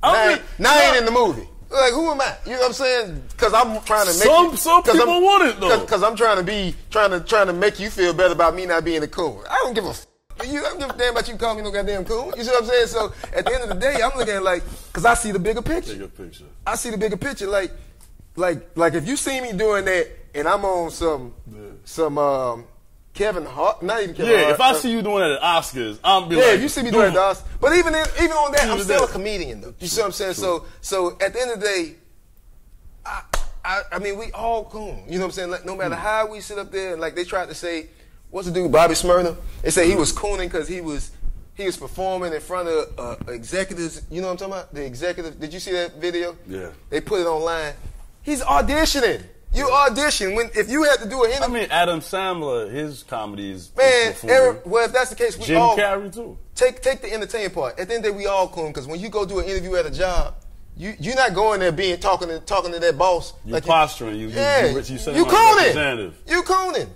I ain't in the movie. Like, who am I? You know what I'm saying? Because I'm trying to make
some people want it though.
Because I'm trying to make you feel better about me not being a coon. I don't give a I don't give a damn about you calling me no goddamn coon. You see what I'm saying? So at the end of the day, I'm looking at it like, because I see the bigger picture. I see the bigger picture. Like if you see me doing that and I'm on some Kevin Hart, not even Kevin Hart.
If I see you doing that at Oscars, I'm be like,
if you see me doing that at Oscars. But even on that, I'm still a comedian though. You see what I'm saying? So at the end of the day, I mean, we all coon. You know what I'm saying? Like, no matter how we sit up there, and like they tried to say, what's the dude, Bobby Smyrna? They say he was cooning because he was performing in front of executives. You know what I'm talking about? The executive. Did you see that video?
Yeah.
They put it online. He's auditioning. You audition if you had to do an interview.
I mean, Adam Sandler, his comedies.
Man, well, if that's the case, we
Jim
all
Carrey too.
Take the entertaining part. At the end of the day, we all coon because when you go do an interview at a job, you're not going there talking to that boss.
You're
like
posturing. You
cooning. You cooning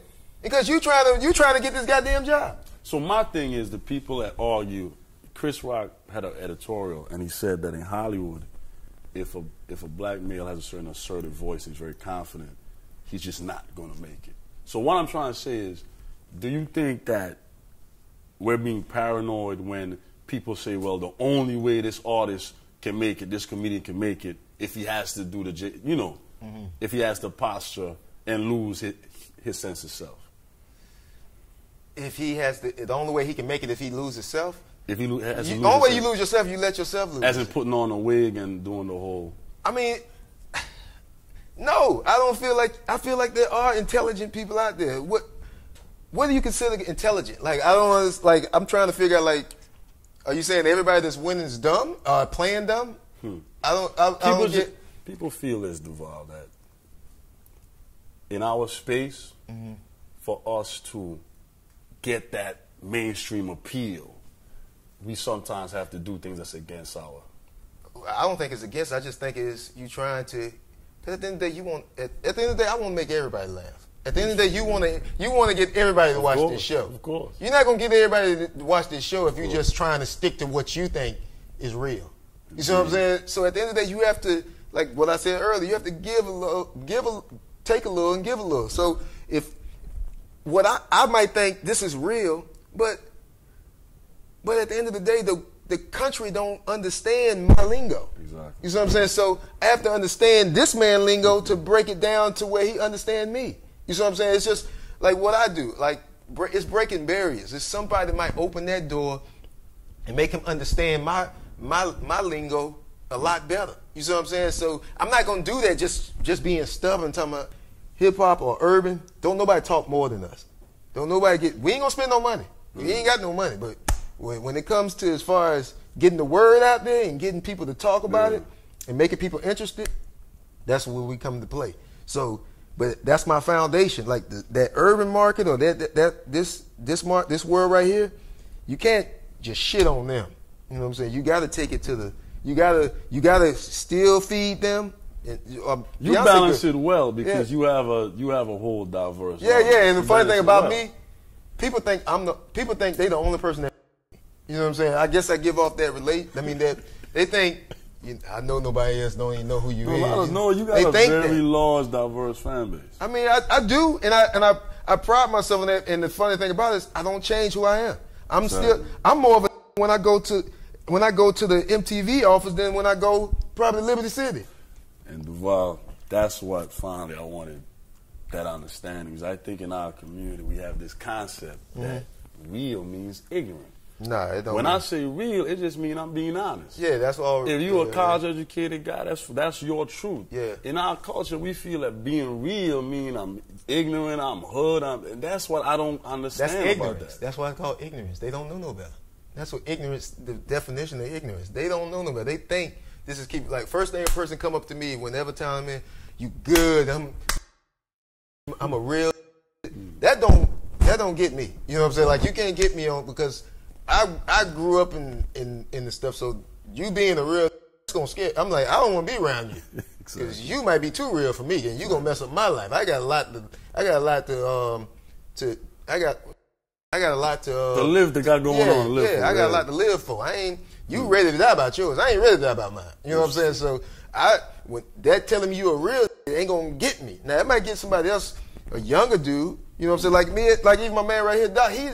because you trying to get this goddamn job.
So my thing is the people that argue. Chris Rock had an editorial and he said that in Hollywood, if a black male has a certain assertive voice, he's very confident, he's just not going to make it. So what I'm trying to say is, do you think that we're being paranoid when people say, well, the only way this artist can make it, this comedian can make it, if he has to do if he has to posture and lose his sense of self?
If he has the only way he can make it if he loses self?
If he has
the only way you lose yourself, you let yourself lose.
As in putting on a wig and doing the whole.
I mean, no, I don't feel like. I feel like there are intelligent people out there. What do you consider intelligent? Like, I don't like. I'm trying to figure out. Like, are you saying everybody that's winning is dumb, playing dumb? I don't get.
People feel as Duval that in our space, for us to get that mainstream appeal, we sometimes have to do things that's against our.
I don't think it's against. I just think it's you trying to. Because at the end of the day, you want. At the end of the day, I want to make everybody laugh. At the end of the day, you want to get everybody to watch this show.
Of course.
You're not gonna get everybody to watch this show if you're just trying to stick to what you think is real. You see what I'm saying? So at the end of the day, you have to, like what I said earlier, you have to take a little, and give a little. So if what I might think this is real, but at the end of the day, the country don't understand my lingo.
Exactly.
You see what I'm saying? So I have to understand this man lingo to break it down to where he understands me. You see what I'm saying? It's just like what I do. Like, it's breaking barriers. It's somebody that might open that door and make him understand my lingo a lot better. You see what I'm saying? So I'm not gonna do that just being stubborn, talking about hip hop or urban. Don't nobody talk more than us. Don't nobody we ain't gonna spend no money. We ain't got no money, but when it comes to as far as getting the word out there and getting people to talk about it and making people interested, that's where we come to play. So, but that's my foundation. Like that urban market or this world right here, you can't just shit on them. You know what I'm saying? You got to take it to the. You gotta still feed them.
You balance it well because you have a whole diverse.
Yeah. And the funny thing about me, people think they the only person that. You know what I'm saying? I guess I give off that that they think I know nobody else don't even know who you is.
You got a very large, diverse fan base.
I mean, I do, and I pride myself in that. And the funny thing about it is, I don't change who I am. I'm more of a when I go to the MTV office than when I go probably Liberty City.
And Duval, that's what finally I wanted that understanding. Because I think in our community we have this concept that real means ignorant.
Nah, it don't.
When I say real, it just means I'm being honest.
Yeah, that's all.
If you're a college-educated guy, that's your truth.
Yeah.
In our culture, we feel that being real means I'm ignorant, I'm hood, and that's what I don't understand
that's ignorance.
about that.
That's why I call it ignorance. They don't know no better. That's what ignorance. The definition of ignorance. They don't know no better. They think this is first thing a person come up to me whenever time in, you good. I'm a real. That don't get me. You know what I'm saying? Like you can't get me on because. I grew up in the stuff, so you being a real it's gonna scare. I'm like, I don't want to be around you because you might be too real for me, and you gonna mess up my life. I got a lot to I got a lot to
live. They got going on to live.
Yeah, I got a lot to live for. I ain't. You ready to die about yours? I ain't ready to die about mine. You know what I'm saying? So when that telling me you a real, it ain't gonna get me. Now it might get somebody else, a younger dude. You know what I'm saying? Like me, like even my man right here, Doc. He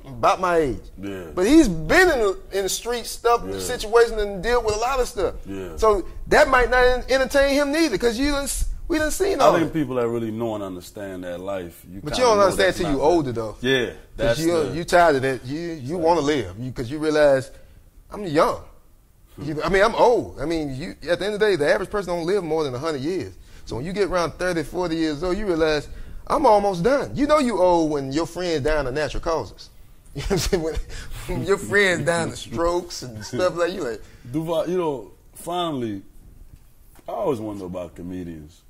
about my age. Yeah. But he's been in the street stuff, situation, and dealt with a lot of stuff. Yeah. So that might not entertain him neither, because we done seen all.
I think people that really know and understand that life.
But you don't understand till you older though.
Yeah.
Because you tired of that. You want to live because you realize I'm young. I mean, I'm old. I mean, at the end of the day, the average person don't live more than 100 years. So when you get around 30, 40 years old, you realize I'm almost done. You know you old when your friends dying of natural causes. You know what I'm saying? When your friends dying of strokes and stuff like you like.
Duval, you know, finally, I always wonder about comedians.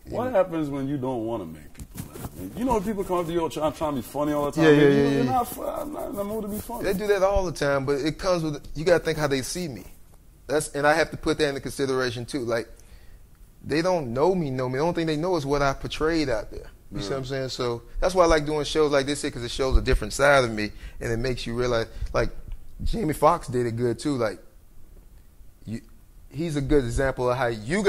What happens when you don't want to make people laugh? You know, people come up to you trying to be funny all the time. You're not in the mood to be funny.
They do that all the time, but it comes with, you got to think how they see me. And I have to put that into consideration too. Like, they don't know me. The only thing they know is what I portrayed out there. You see what I'm saying? So that's why I like doing shows like this here, because it shows a different side of me, and it makes you realize, like, Jamie Foxx did it good too. Like, he's a good example of how you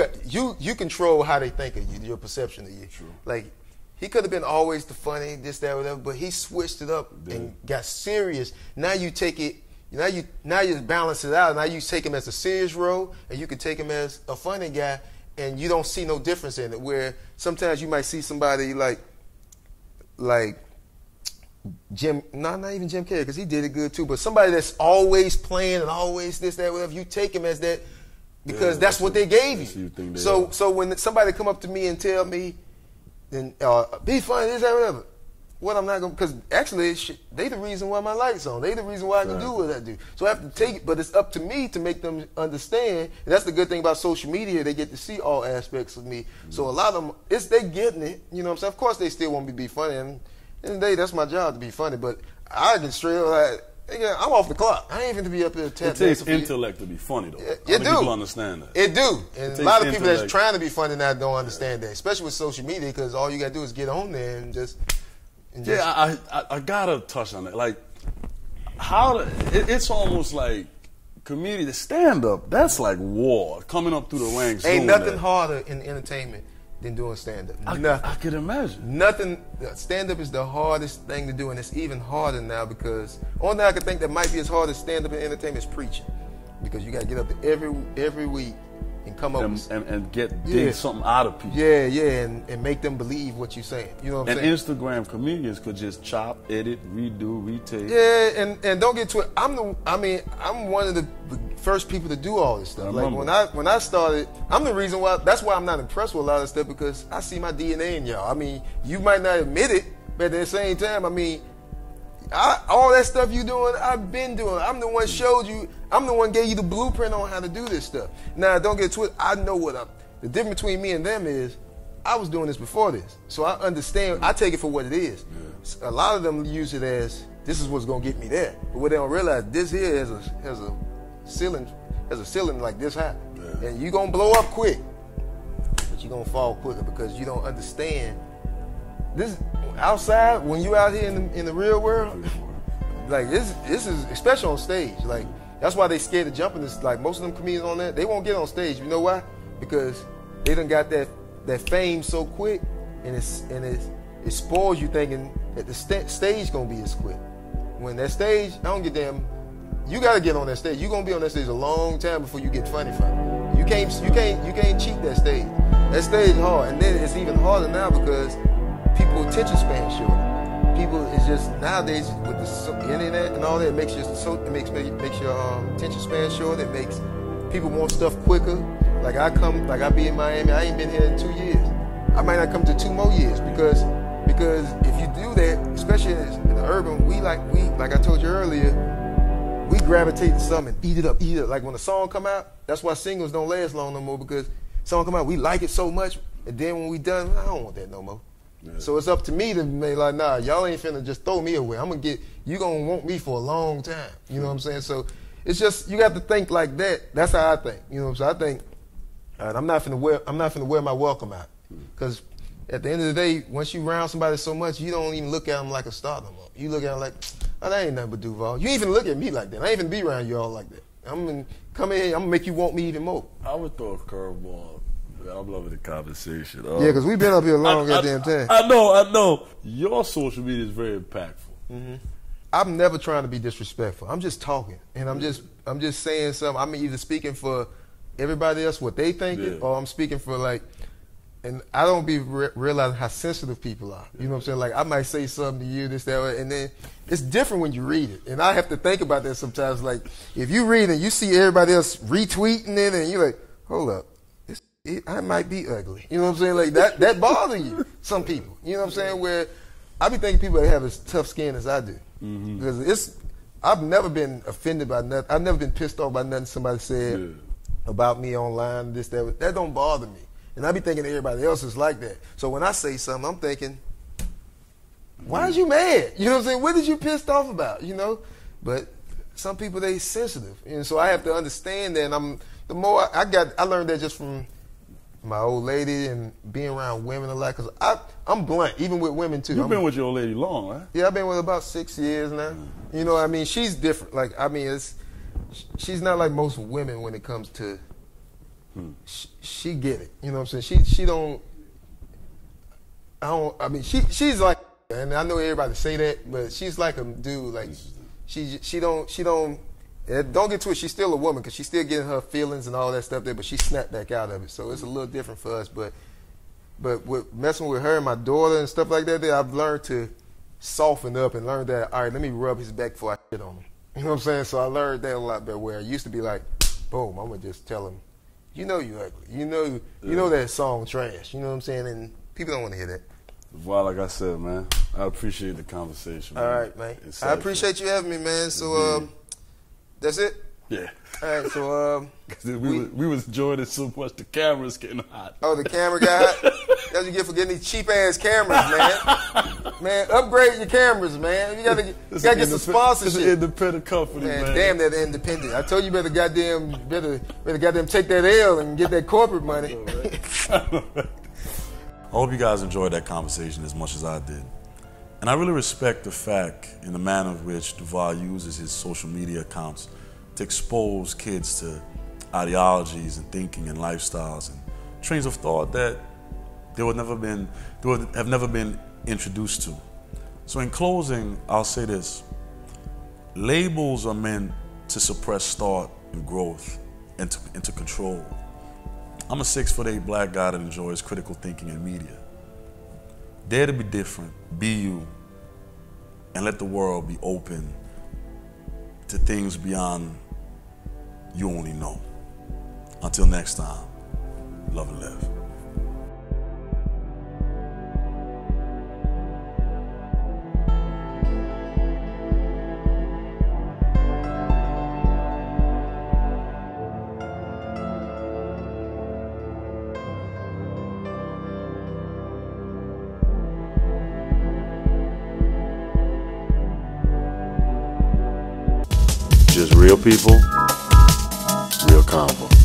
control how they think of you, your perception of you. True. Like, he could have been always the funny, this, that, whatever, but he switched it up and got serious. Now you take it, now you balance it out. Now you take him as a serious role, and you can take him as a funny guy, and you don't see no difference in it. Where sometimes you might see somebody like Jim, not even Jim Carrey, because he did it good too, but somebody that's always playing and always this, that, whatever, you take him as that, because that's what they gave you. So when somebody come up to me and tell me, then be funny, this, that, whatever, what I'm not gonna, because actually they the reason why my lights on. They the reason why I can do what I do. So I have to take it, but it's up to me to make them understand. And that's the good thing about social media. They get to see all aspects of me. So a lot of them, they getting it. You know what I'm saying? Of course they still want me to be funny. And at the end of the day, that's my job to be funny. But I get straight up like, I'm off the clock. I ain't even to be up there.
It takes intellect to be funny, though.
It do.
People understand that.
It do. And a lot of people that's trying to be funny now don't understand that, especially with social media, because all you got to do is get on there and just...
I gotta touch on that. Like, it's almost like comedian, the stand-up, that's like war, coming up through the ranks.
Ain't nothing harder in entertainment than doing stand-up. Nothing.
I could imagine.
Nothing. Stand-up is the hardest thing to do, and it's even harder now, because only thing I can think that might be as hard as stand-up and entertainment is preaching, because you got to get up there every week and come up
and dig something out of people.
And make them believe what you're saying. You know what I'm saying?
And Instagram comedians could just chop, edit, redo, retake.
Yeah, and don't get to it. I'm one of the first people to do all this stuff. Like when I started, I'm the reason why. That's why I'm not impressed with a lot of stuff, because I see my DNA in y'all. I mean, you might not admit it, but at the same time, I mean, all that stuff you doing, I've been doing. I'm the one showed you. I'm the one gave you the blueprint on how to do this stuff. Now, don't get twisted. I know the difference between me and them is, I was doing this before this, so I understand. I take it for what it is. Yeah. A lot of them use it as, this is what's gonna get me there. But what they don't realize, this here has a ceiling like this high, and you gonna blow up quick, but you gonna fall quicker because you don't understand. This outside, when you out here in the real world, like this is, especially on stage, like that's why they scared to jump in this. Like most of them comedians on there, they won't get on stage. You know why? Because they done got that fame so quick, and it spoils you thinking that the stage gonna be as quick. When that stage, I don't get damn. You gotta get on that stage. You gonna be on that stage a long time before you get funny from it. You can't cheat that stage. That stage is hard, and then it's even harder now because people attention span short. People is just nowadays with the internet and all that, it makes your attention span short. It makes people want stuff quicker. Like I be in Miami. I ain't been here in 2 years. I might not come to 2 more years because if you do that, especially in the urban, we like I told you earlier, we gravitate to something and eat it up. Like when a song come out, that's why singles don't last long no more, because song come out, we like it so much, and then when we done, I don't want that no more. Yeah. So it's up to me to be like, nah, y'all ain't finna just throw me away. You gonna want me for a long time. You know what I'm saying? So it's just, you got to think like that. That's how I think. You know what I'm saying? I think, I'm not finna wear my welcome out, because at the end of the day, once you round somebody so much, you don't even look at them like a star no more. You look at them like, oh, that ain't nothing but Duval. You ain't even look at me like that. I ain't even be around you all like that. I'm gonna come in here, I'm gonna make you want me even more.
I would throw a curveball. I'm loving the conversation.
Yeah, because we've been up here a long goddamn time.
I know. Your social media is very impactful.
Mm-hmm. I'm never trying to be disrespectful. I'm just talking, and I'm just saying something. I'm either speaking for everybody else, what they think, or I'm speaking for like, and I don't be realizing how sensitive people are. You know what I'm saying? Like I might say something to you, this, that, and then it's different when you read it. And I have to think about that sometimes. Like if you read it, and you see everybody else retweeting it, and you're like, hold up. I might be ugly. You know what I'm saying? Like that bothers you, some people. You know what I'm saying? Where I be thinking people that have as tough skin as I do. Because I've never been offended by nothing. I've never been pissed off by nothing somebody said about me online, this, that. That don't bother me. And I be thinking everybody else is like that. So when I say something, I'm thinking, why is you mad? You know what I'm saying? What did you pissed off about? You know? But some people, they sensitive. And so I have to understand that. And I learned that just from my old lady and being around women a lot, because I'm blunt, even with women too.
You've been with your old lady long, right?
Yeah, I've been with her about 6 years now. You know what I mean? She's different. Like, I mean, she's not like most women when it comes to, she get it. You know what I'm saying? She's like, and I know everybody say that, but she's like a dude, like, she don't get to it. She's still a woman because she's still getting her feelings and all that stuff there, but she snapped back out of it. So it's a little different for us. But with messing with her and my daughter and stuff like that, I've learned to soften up and learn that, all right, let me rub his back before I shit on him. You know what I'm saying? So I learned that a lot better, where I used to be like, boom, I'm going to just tell him, you know you ugly. You know that song trash. You know what I'm saying? And people don't want to hear that.
Well, like I said, man, I appreciate the conversation.
All right, man. I appreciate you having me, man. So, that's it?
Yeah.
All right, so
we was enjoying it so much, the camera's getting hot.
Oh, the camera got hot? That's what you get for getting these cheap-ass cameras, man. Man, upgrade your cameras, man. You gotta get some sponsorship.
It's an independent company, man.
Damn that independent. I told you better goddamn take that L and get that corporate money.
I hope you guys enjoyed that conversation as much as I did. And I really respect the fact in the manner in which Duval uses his social media accounts to expose kids to ideologies and thinking and lifestyles and trains of thought that they would have never been introduced to. So in closing, I'll say this. Labels are meant to suppress thought and growth and to control. I'm a 6'8" black guy that enjoys critical thinking and media. Dare to be different, be you, and let the world be open to things beyond you only know. Until next time, love and live. Just real people, real convo.